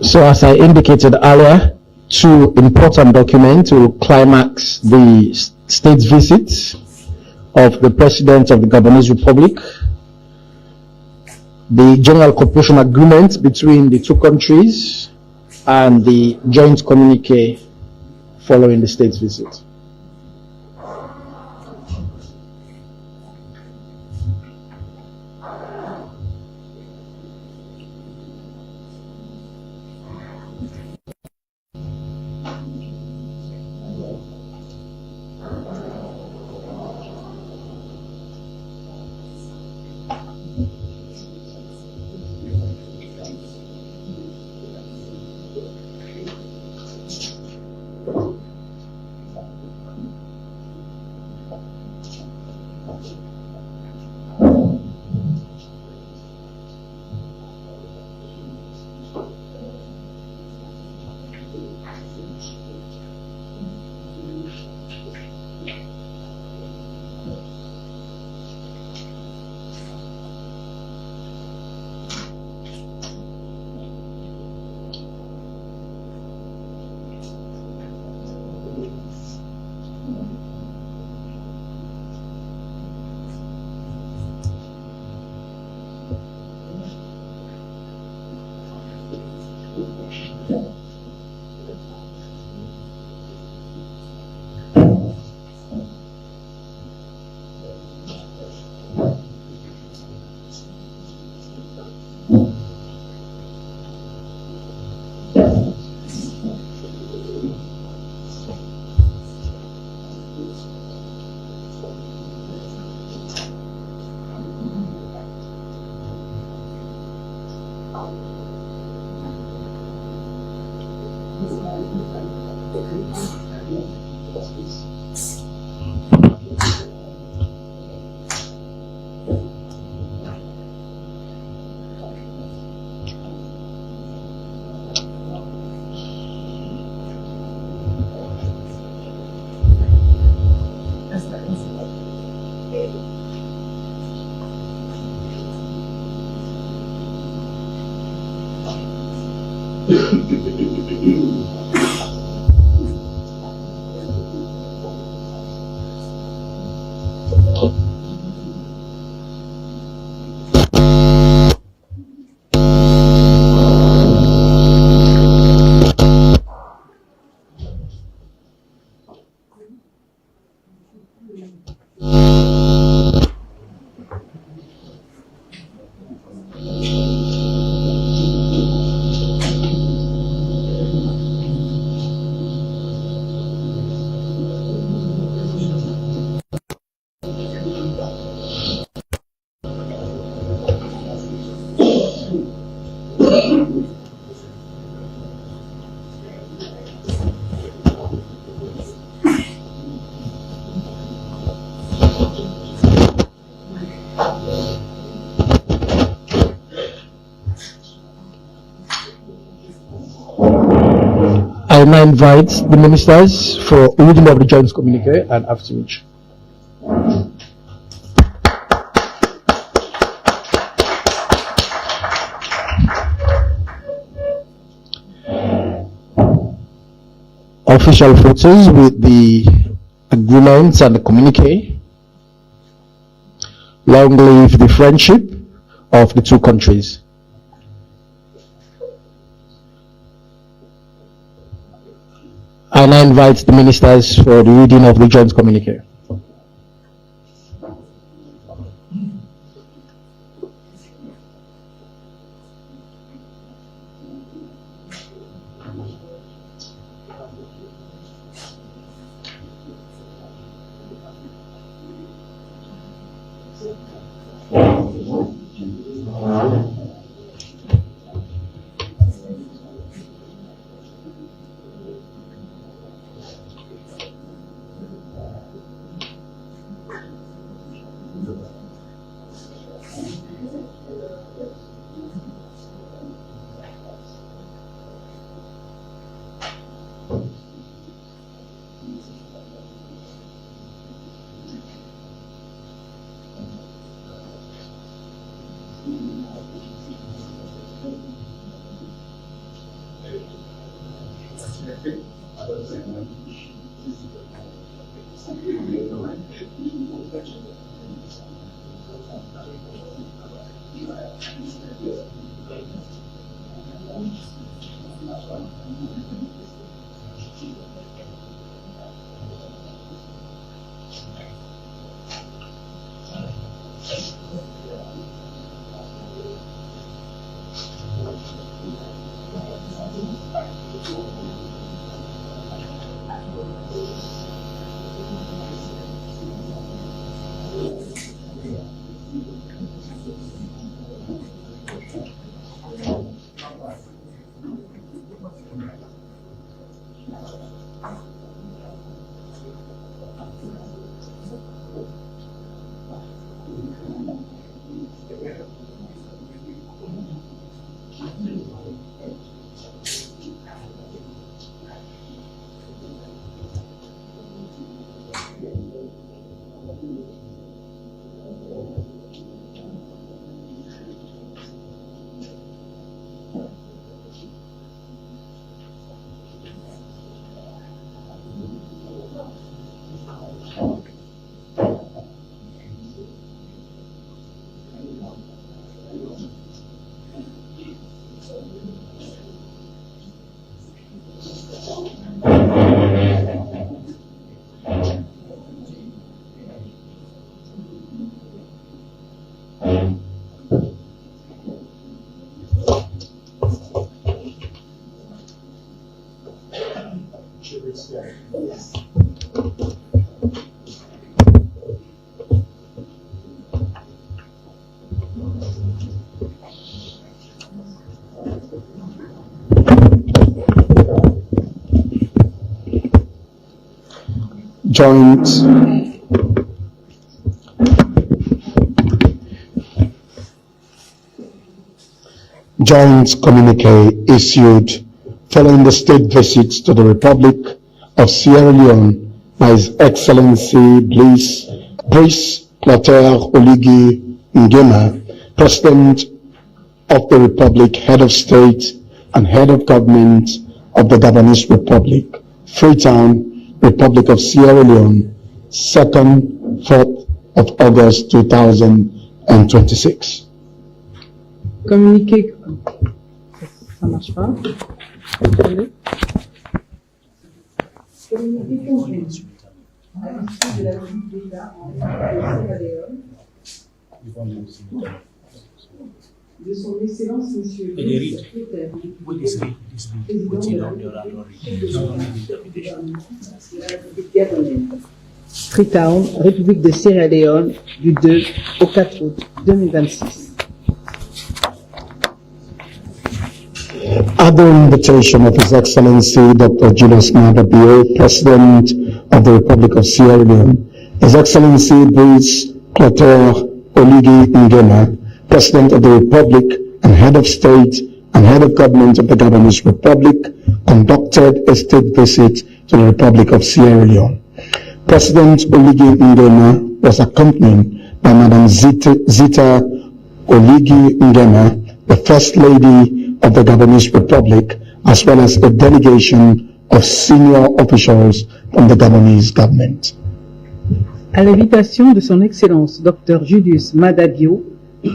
So as I indicated earlier, two important documents will climax the state visit of the President of the Gabonese Republic, the General Cooperation Agreement between the two countries, and the joint communique following the state visit. now invite the ministers for reading of the joint communique and after which. Official photos with the agreements and the communique. Long live the friendship of the two countries. I now invite the ministers for the reading of the joint communique. Joint communique issued following the state visits to the Republic of Sierra Leone by His Excellency Brice Clotaire Oligui Nguema, President of the Republic, Head of State and Head of Government of the Gabonese Republic, Freetown, Republic of Sierra Leone, 2nd, 4th of August 2026. Communiqué. Ça marche pas. Attendez. Communiqué conjoint à l'issue de la visite d'État en Sierra Leone de son Excellence Monsieur le Secrétaire Freetown, République de Sierra Leone, du 2 au 4 août 2026. At the invitation of His Excellency Dr. Julius Maada Bio, President of the Republic of Sierra Leone, His Excellency Brice Clotaire Oligui Nguema, President of the Republic and Head of State and Head of Government of the Gabonese Republic, conducted a state visit to the Republic of Sierra Leone. President Oligui Nguema was accompanied by Madam Zita Oligui Nguema, the First Lady of the Gabonese Republic, as well as a delegation of senior officials from the Gabonese government. À l'invitation de son Excellence Dr Julius Maada Bio,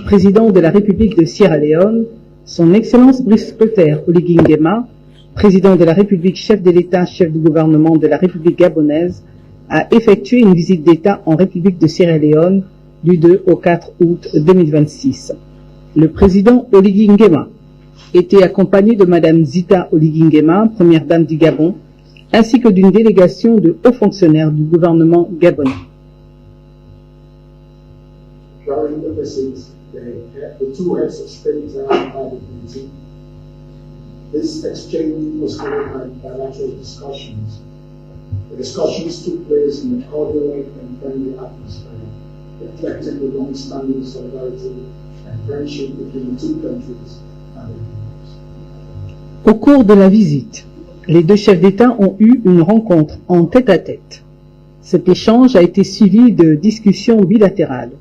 président de la République de Sierra Leone, son Excellence Brice Clotaire Oligui Nguema, président de la République, chef de l'État, chef du gouvernement de la République gabonaise, a effectué une visite d'État en République de Sierra Leone du 2 au 4 août 2026. Le président Oligui Nguema était accompagné de Madame Zita Oligui Nguema, première dame du Gabon, ainsi que d'une délégation de hauts fonctionnaires du gouvernement gabonais. During the visit, the two heads of state had a meeting. This exchange was followed by bilateral discussions. The discussions took place in a cordial and friendly atmosphere, reflecting the long-standing solidarity and friendship between the two countries and the peoples. Au cours de la visite, les deux chefs d'État ont eu une rencontre en tête-à-tête. Cet échange a été suivi de discussions bilatérales.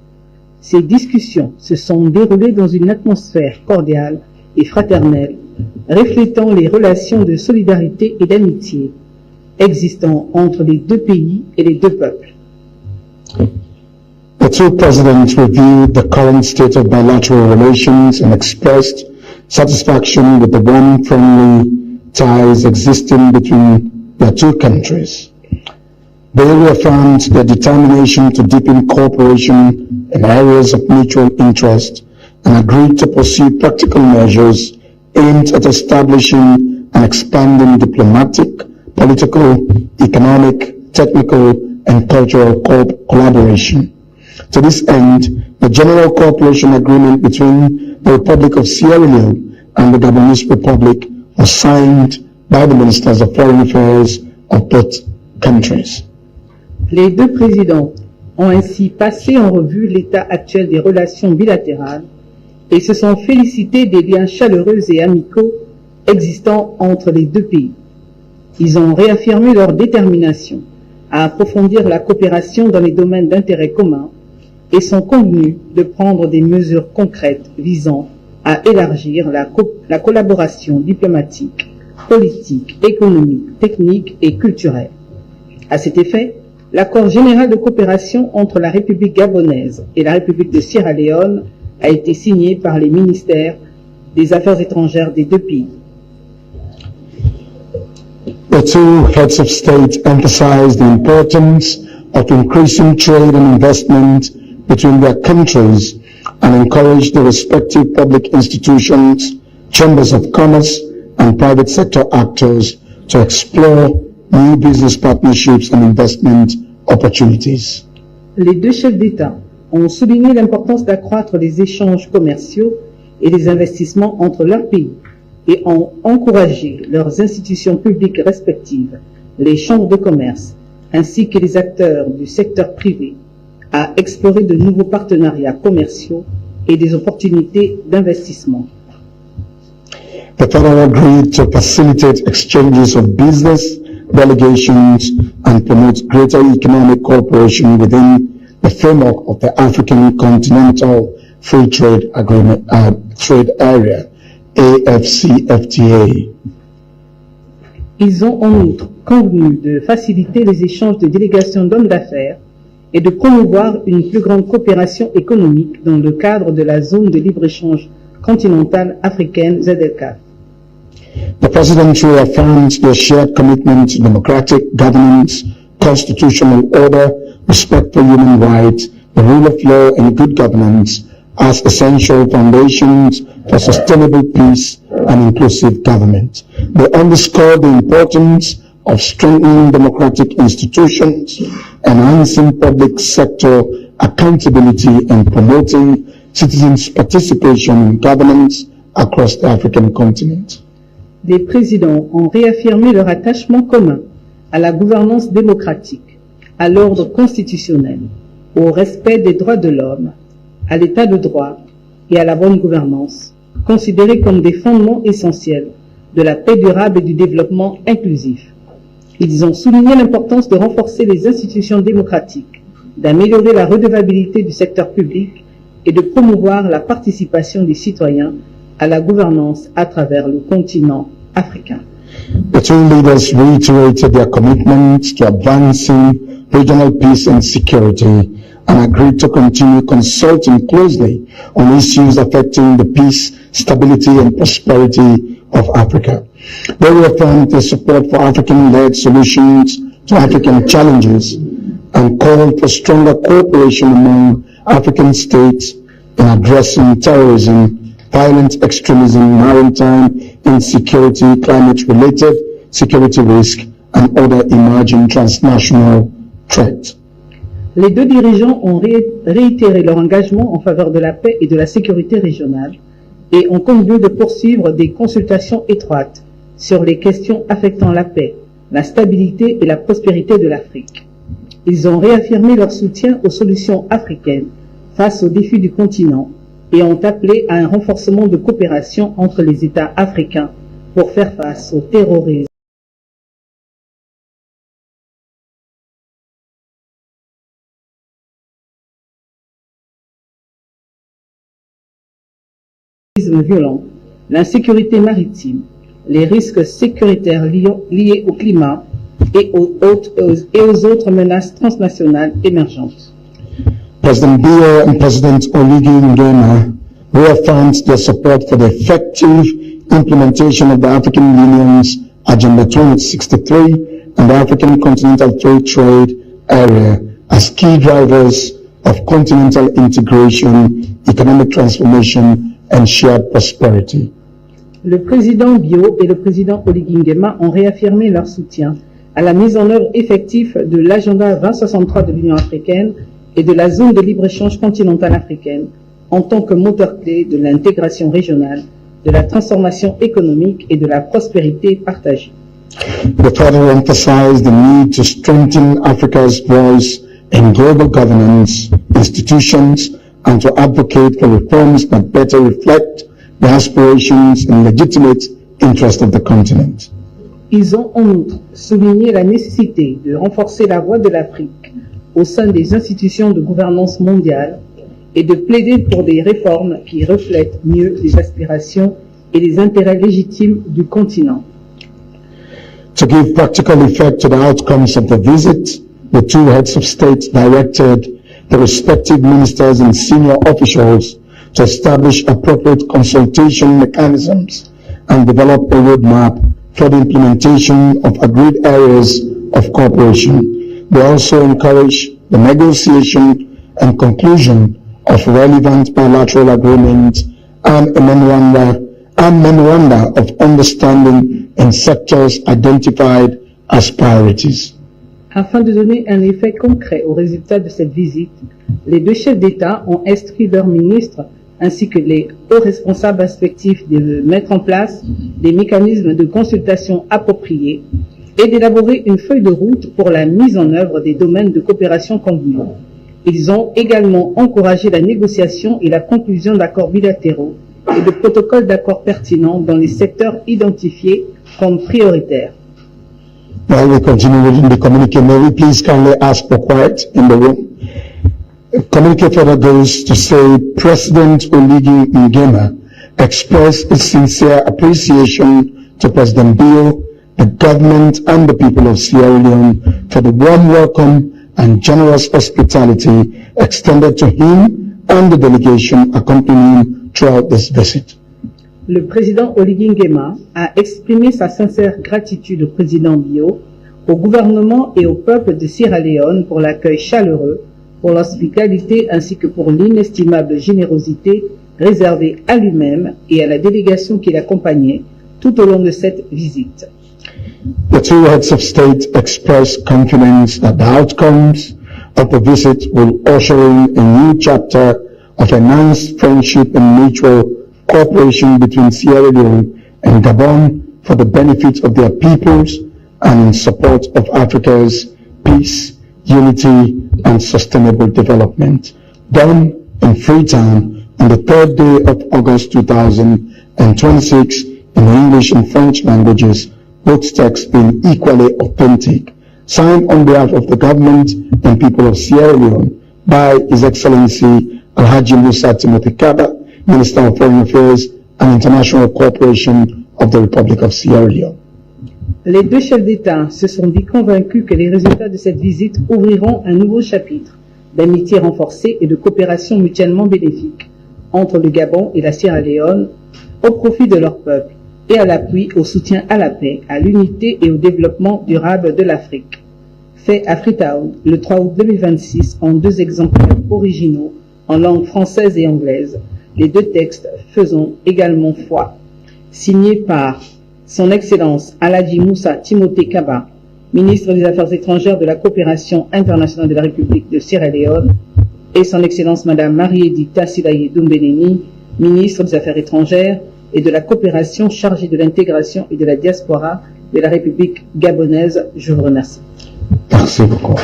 Ces discussions se sont déroulées dans une atmosphère cordiale et fraternelle, reflétant les relations de solidarité et d'amitié existant entre les deux pays et les deux peuples. The two presidents reviewed the current state of bilateral relations and expressed satisfaction with the warm, friendly ties existing between their two countries. They reaffirmed their determination to deepen cooperation in areas of mutual interest and agreed to pursue practical measures aimed at establishing and expanding diplomatic, political, economic, technical, and cultural collaboration. To this end, the General Cooperation Agreement between the Republic of Sierra Leone and the Gabonese Republic was signed by the Ministers of Foreign Affairs of both countries. Les deux présidents ont ainsi passé en revue l'état actuel des relations bilatérales et se sont félicités des liens chaleureux et amicaux existants entre les deux pays. Ils ont réaffirmé leur détermination à approfondir la coopération dans les domaines d'intérêt commun et sont convenus de prendre des mesures concrètes visant à élargir la collaboration diplomatique, politique, économique, technique et culturelle. À cet effet, l'accord général de coopération entre la République gabonaise et la République de Sierra Leone a été signé par les ministères des Affaires étrangères des deux pays. The two heads of state emphasized the importance of increasing trade and investment between their countries and encouraged the respective public institutions, chambers of commerce, and private sector actors to explore new business partnerships and investment opportunities. Les deux chefs d'État ont souligné l'importance d'accroître les échanges commerciaux et les investissements entre leurs pays et ont encouragé leurs institutions publiques respectives, les chambres de commerce, ainsi que les acteurs du secteur privé, à explorer de nouveaux partenariats commerciaux et des opportunités d'investissement. The federal agreed to facilitate exchanges of business, delegations, and promote greater economic cooperation within the framework of the African Continental Free Trade Agreement, Trade Area, AFCFTA. Ils ont en outre convenu de faciliter les échanges de délégations d'hommes d'affaires et de promouvoir une plus grande coopération économique dans le cadre de la zone de libre-échange continentale africaine ZLCAF. The President reaffirmed their shared commitment to democratic governance, constitutional order, respect for human rights, the rule of law, and good governance as essential foundations for sustainable peace and inclusive government. They underscored the importance of strengthening democratic institutions, enhancing public sector accountability, and promoting citizens' participation in governance across the African continent. Les présidents ont réaffirmé leur attachement commun à la gouvernance démocratique, à l'ordre constitutionnel, au respect des droits de l'homme, à l'état de droit et à la bonne gouvernance, considérés comme des fondements essentiels de la paix durable et du développement inclusif. Ils ont souligné l'importance de renforcer les institutions démocratiques, d'améliorer la redevabilité du secteur public et de promouvoir la participation des citoyens à la gouvernance à travers le continent africain. The two leaders reiterated their commitment to advancing regional peace and security and agreed to continue consulting closely on issues affecting the peace, stability, and prosperity of Africa. They reaffirmed their support for African-led solutions to African challenges and called for stronger cooperation among African states in addressing terrorism, violent extremism, maritime insecurity, climate-related security risk, and other emerging transnational threats. Les deux dirigeants ont réitéré leur engagement en faveur de la paix et de la sécurité régionale et ont convenu de poursuivre des consultations étroites sur les questions affectant la paix, la stabilité et la prospérité de l'Afrique. Ils ont réaffirmé leur soutien aux solutions africaines face aux défis du continent et ont appelé à un renforcement de coopération entre les États africains pour faire face au terrorisme. Violent, l'insécurité maritime, les risques sécuritaires liés au climat et aux autres menaces transnationales émergentes. President Biya and President Oligui Nguema reaffirmed their support for the effective implementation of the African Union's Agenda 2063 and the African Continental Free Trade Area as key drivers of continental integration, economic transformation, and shared prosperity. Le président Bio et le président Oligui Nguema ont réaffirmé leur soutien à la mise en œuvre effective de l'agenda 2063 de l'Union africaine et de la zone de libre-échange continentale africaine en tant que moteur clé de l'intégration régionale, de la transformation économique et de la prospérité partagée. They further emphasized the need to strengthen Africa's voice in global governance, institutions, and to advocate for reforms that better reflect the aspirations and legitimate interests of the continent. Ils ont en outre souligné la nécessité de renforcer la voix de l'Afrique au sein des institutions de gouvernance mondiale et de plaider pour des réformes qui reflètent mieux les aspirations et les intérêts légitimes du continent. To give practical effect to the outcomes of the visit, the two heads of state directed the respective ministers and senior officials to establish appropriate consultation mechanisms and develop a roadmap for the implementation of agreed areas of cooperation. They also encourage the negotiation and conclusion of relevant bilateral agreements and memoranda of understanding in sectors identified as priorities. Afin de donner un effet concret aux résultats de cette visite, les deux chefs d'État ont instruit leurs ministres ainsi que les hauts responsables respectifs de mettre en place des mécanismes de consultation appropriés et d'élaborer une feuille de route pour la mise en œuvre des domaines de coopération convenus. Ils ont également encouragé la négociation et la conclusion d'accords bilatéraux et de protocoles d'accords pertinents dans les secteurs identifiés comme prioritaires. While we continue reading the communique, may we please kindly ask for quiet in the room. The communique further goes to say President Oligui Nguema expressed his sincere appreciation to President Bio, the government and the people of Sierra Leone for the warm welcome and generous hospitality extended to him and the delegation accompanying him throughout this visit. Le président Oligui Nguema a exprimé sa sincère gratitude au président Bio, au gouvernement et au peuple de Sierra Leone pour l'accueil chaleureux, pour l'hospitalité ainsi que pour l'inestimable générosité réservée à lui-même et à la délégation qui l'accompagnait tout au long de cette visite. The two heads of state expressed confidence that the outcomes of the visit will usher in a new chapter of enhanced friendship and mutual cooperation between Sierra Leone and Gabon for the benefit of their peoples and in support of Africa's peace, unity, and sustainable development. Done in Freetown on the 3rd day of August 2026 in English and French languages, both texts being equally authentic, signed on behalf of the government and people of Sierra Leone by His Excellency Alhaji Musa Timothy Kaba, Minister of Foreign Affairs and International Cooperation of the Republic of Sierra Leone. Les deux chefs d'État se sont dit convaincus que les résultats de cette visite ouvriront un nouveau chapitre d'amitié renforcée et de coopération mutuellement bénéfique entre le Gabon et la Sierra Leone au profit de leur peuple et à l'appui au soutien à la paix, à l'unité et au développement durable de l'Afrique. Fait à Freetown le 3 août 2026 en 2 exemplaires originaux en langue française et anglaise, les 2 textes faisant également foi, signés par Son Excellence Alhaji Musa Timothée Kaba, ministre des Affaires étrangères de la coopération internationale de la République de Sierra Leone, et Son Excellence Madame Marie-Edith Silaye Doumbeneni, ministre des Affaires étrangères et de la coopération chargée de l'intégration et de la diaspora de la République gabonaise. Je vous remercie. Merci beaucoup.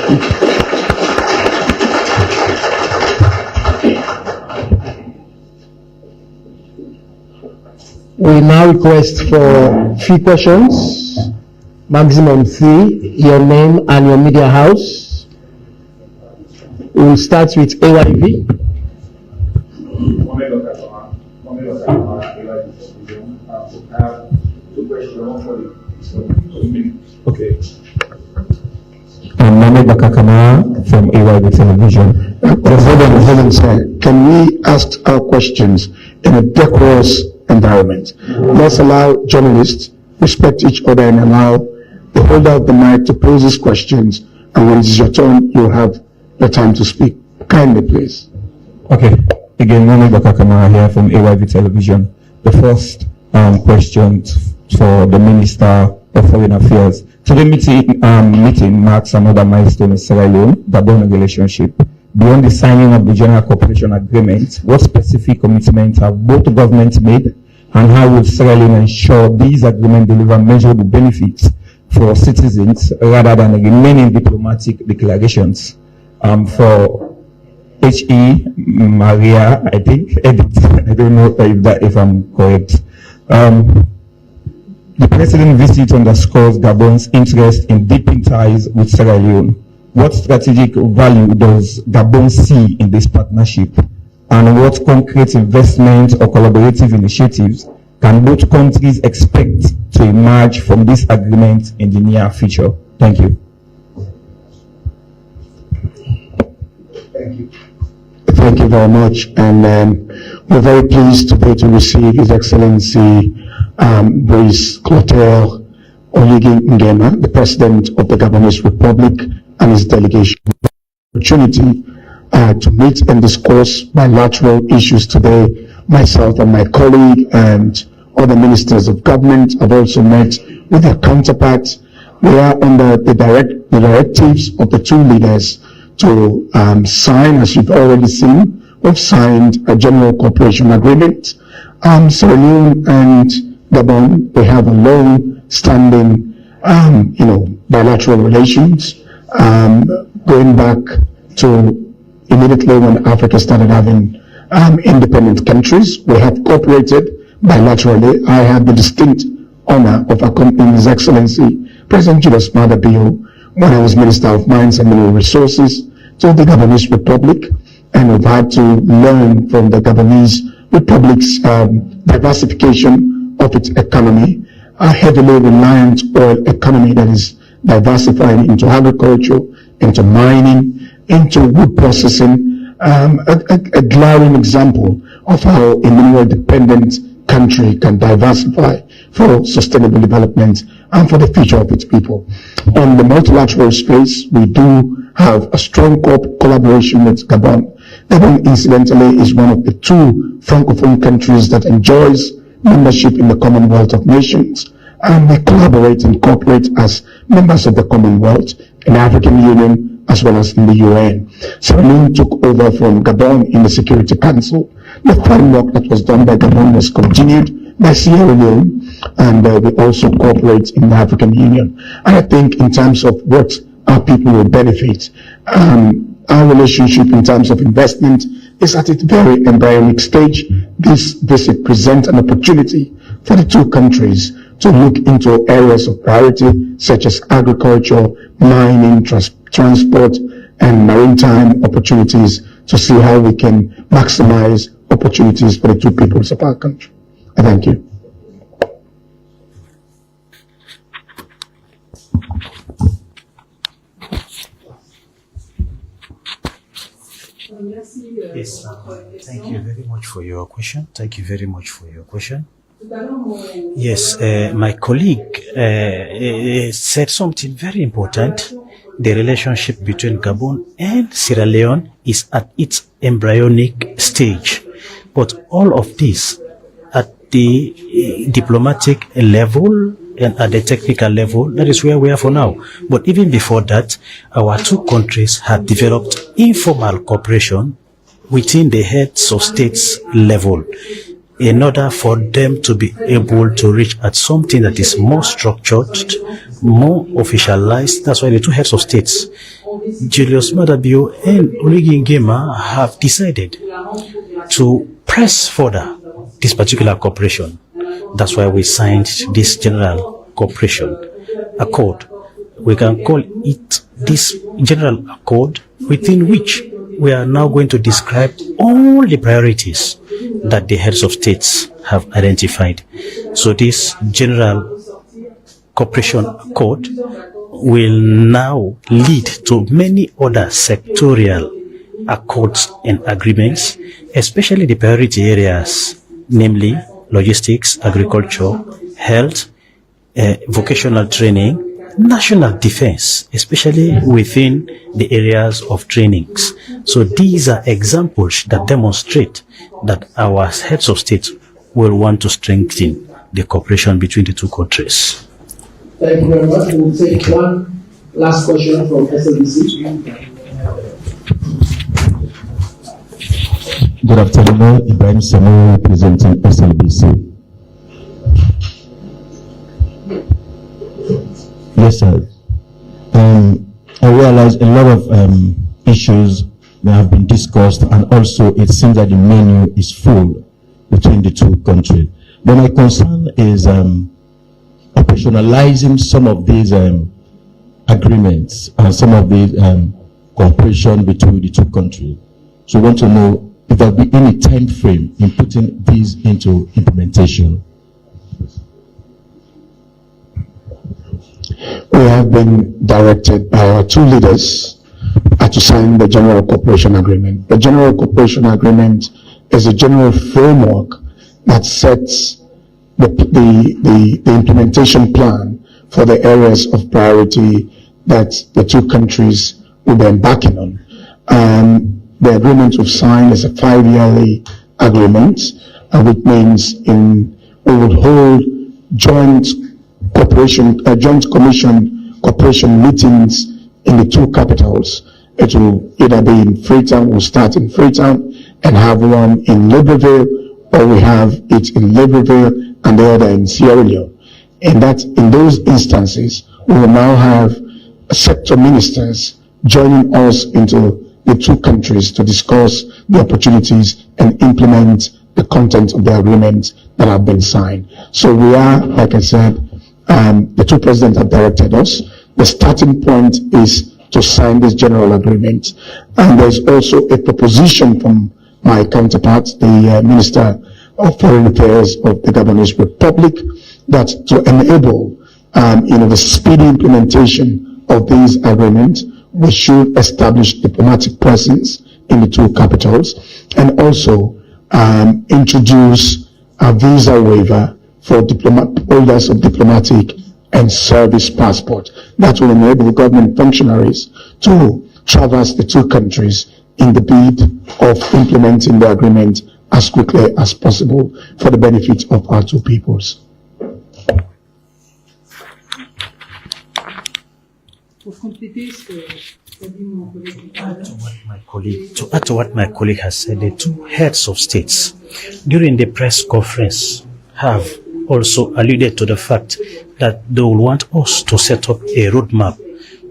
We now request for 3 questions, maximum 3, your name and your media house. We'll start with AYV. Okay. I'm Mohamed Bakakama from AYV Television. Hold on, sir. Can we ask our questions in a decorous environment? Let's allow journalists respect each other and allow the holder of the mic to pose his questions, and when it's your turn, you'll have the time to speak. Kindly, please. Okay. Again, Mohamed Bakakama here from AYV Television. The first question for the Minister of Foreign Affairs. Today meeting marks another milestone in Sierra Leone-Gabon relationship. Beyond the signing of the General Cooperation Agreement, what specific commitments have both governments made, and how will Sierra Leone ensure these agreements deliver measurable benefits for citizens rather than remaining diplomatic declarations? For H.E. Maria, I think, Edith, I don't know if I'm correct. The President's visit underscores Gabon's interest in deepening ties with Sierra Leone. What strategic value does Gabon see in this partnership, and what concrete investment or collaborative initiatives can both countries expect to emerge from this agreement in the near future? Thank you. Thank you. Thank you very much, and we're very pleased to receive His Excellency Brice Clotaire Oligui Nguema, the President of the Gabonese Republic, and his delegation. Opportunity to meet and discuss bilateral issues today. Myself and my colleague and other ministers of government have also met with their counterparts. We are under the directives of the 2 leaders to sign, as you've already seen. We've signed a general cooperation agreement. Sierra Leone and Gabon, we have a long-standing, bilateral relations, going back to immediately when Africa started having independent countries. We have cooperated bilaterally. I had the distinct honor of accompanying His Excellency President Julius Maada Bio when I was Minister of Mines and Mineral Resources to the Gabonese Republic, and we've had to learn from the Gabonese Republic's diversification of its economy, a heavily reliant oil economy that is diversifying into agriculture, into mining, into wood processing, a glaring example of how a mineral-dependent country can diversify for sustainable development and for the future of its people. On the multilateral space, we do have a strong collaboration with Gabon. Gabon, incidentally, is one of the 2 Francophone countries that enjoys membership in the Commonwealth of Nations, and we collaborate and cooperate as members of the Commonwealth, in the African Union, as well as in the UN. Sierra Leone took over from Gabon in the Security Council. The framework that was done by Gabon was continued by Sierra Leone, and we also cooperate in the African Union. And I think in terms of what our people will benefit, our relationship in terms of investment is at its very embryonic stage. This visit presents an opportunity for the two countries to look into areas of priority such as agriculture, mining, transport, and maritime opportunities to see how we can maximize opportunities for the two peoples of our country. I thank you. Yes, thank you very much for your question. Thank you very much for your question. Yes, my colleague said something very important. The relationship between Gabon and Sierra Leone is at its embryonic stage. But all of this at the diplomatic level and at the technical level, that is where we are for now. But even before that, our two countries had developed informal cooperation within the heads of states level in order for them to be able to reach at something that is more structured, more officialized. That's why the two heads of states, Julius Maada Bio and Olusegun Nguema, have decided to press further this particular cooperation. That's why we signed this General Cooperation Accord. We can call it this General Accord, within which we are now going to describe all the priorities that the heads of states have identified. So this General Cooperation Accord will now lead to many other sectorial accords and agreements, especially the priority areas, namely logistics, agriculture, health, vocational training, national defense, especially within the areas of trainings. So these are examples that demonstrate that our heads of state will want to strengthen the cooperation between the two countries. Thank you very much. We'll take one last question from SLBC. Good afternoon, Ibrahim Samuel representing SLBC. Yes, sir. I realize a lot of issues that have been discussed, and also it seems that the menu is full between the two countries. But my concern is operationalizing some of these agreements and some of the cooperation between the two countries. So I want to know if there will be any time frame in putting these into implementation. We have been directed by our two leaders to sign the General Cooperation Agreement. The General Cooperation Agreement is a general framework that sets the implementation plan for the areas of priority that the two countries will be embarking on. The agreement we've signed is a 5-yearly agreement, which means we will hold joint commission cooperation meetings in the two capitals. It will either be in Freetown, we'll start in Freetown and have one in Libreville, or we have it in Libreville and the other in Sierra Leone. In those instances, we will now have sector ministers joining us into the two countries to discuss the opportunities and implement the content of the agreement that have been signed. So we are, like I said, the two presidents have directed us. The starting point is to sign this general agreement. And there's also a proposition from my counterpart, the Minister of Foreign Affairs of the Gabonese Republic, that to enable the speedy implementation of these agreements, we should establish diplomatic presence in the two capitals, and also introduce a visa waiver for holders of diplomatic and service passport. That will enable government functionaries to traverse the two countries in the bid of implementing the agreement as quickly as possible for the benefit of our two peoples. To add to what my colleague has said, the two heads of states during the press conference have also alluded to the fact that they will want us to set up a roadmap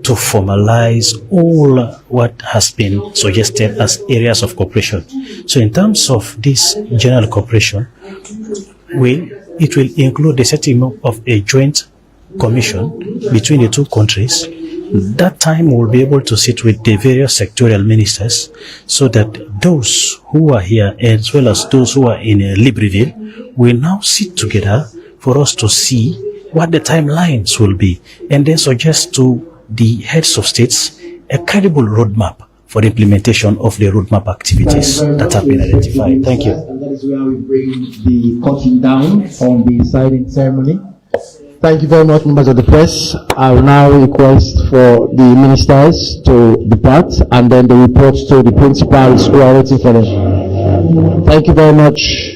to formalize all what has been suggested as areas of cooperation. So in terms of this general cooperation, we it will include the setting up of a joint commission between the two countries. That time we'll be able to sit with the various sectorial ministers so that those who are here as well as those who are in Libreville will now sit together for us to see what the timelines will be and then suggest to the heads of states a credible roadmap for the implementation of the roadmap activities that have been identified. Thank you. And that is where we bring the curtain down on the signing ceremony. Thank you very much, members of the press. I will now request for the ministers to depart and then the reports to the principals who are waiting for them. Thank you very much.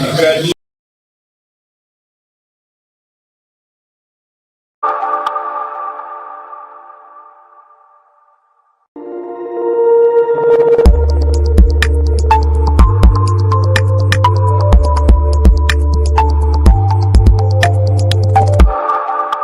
Okay.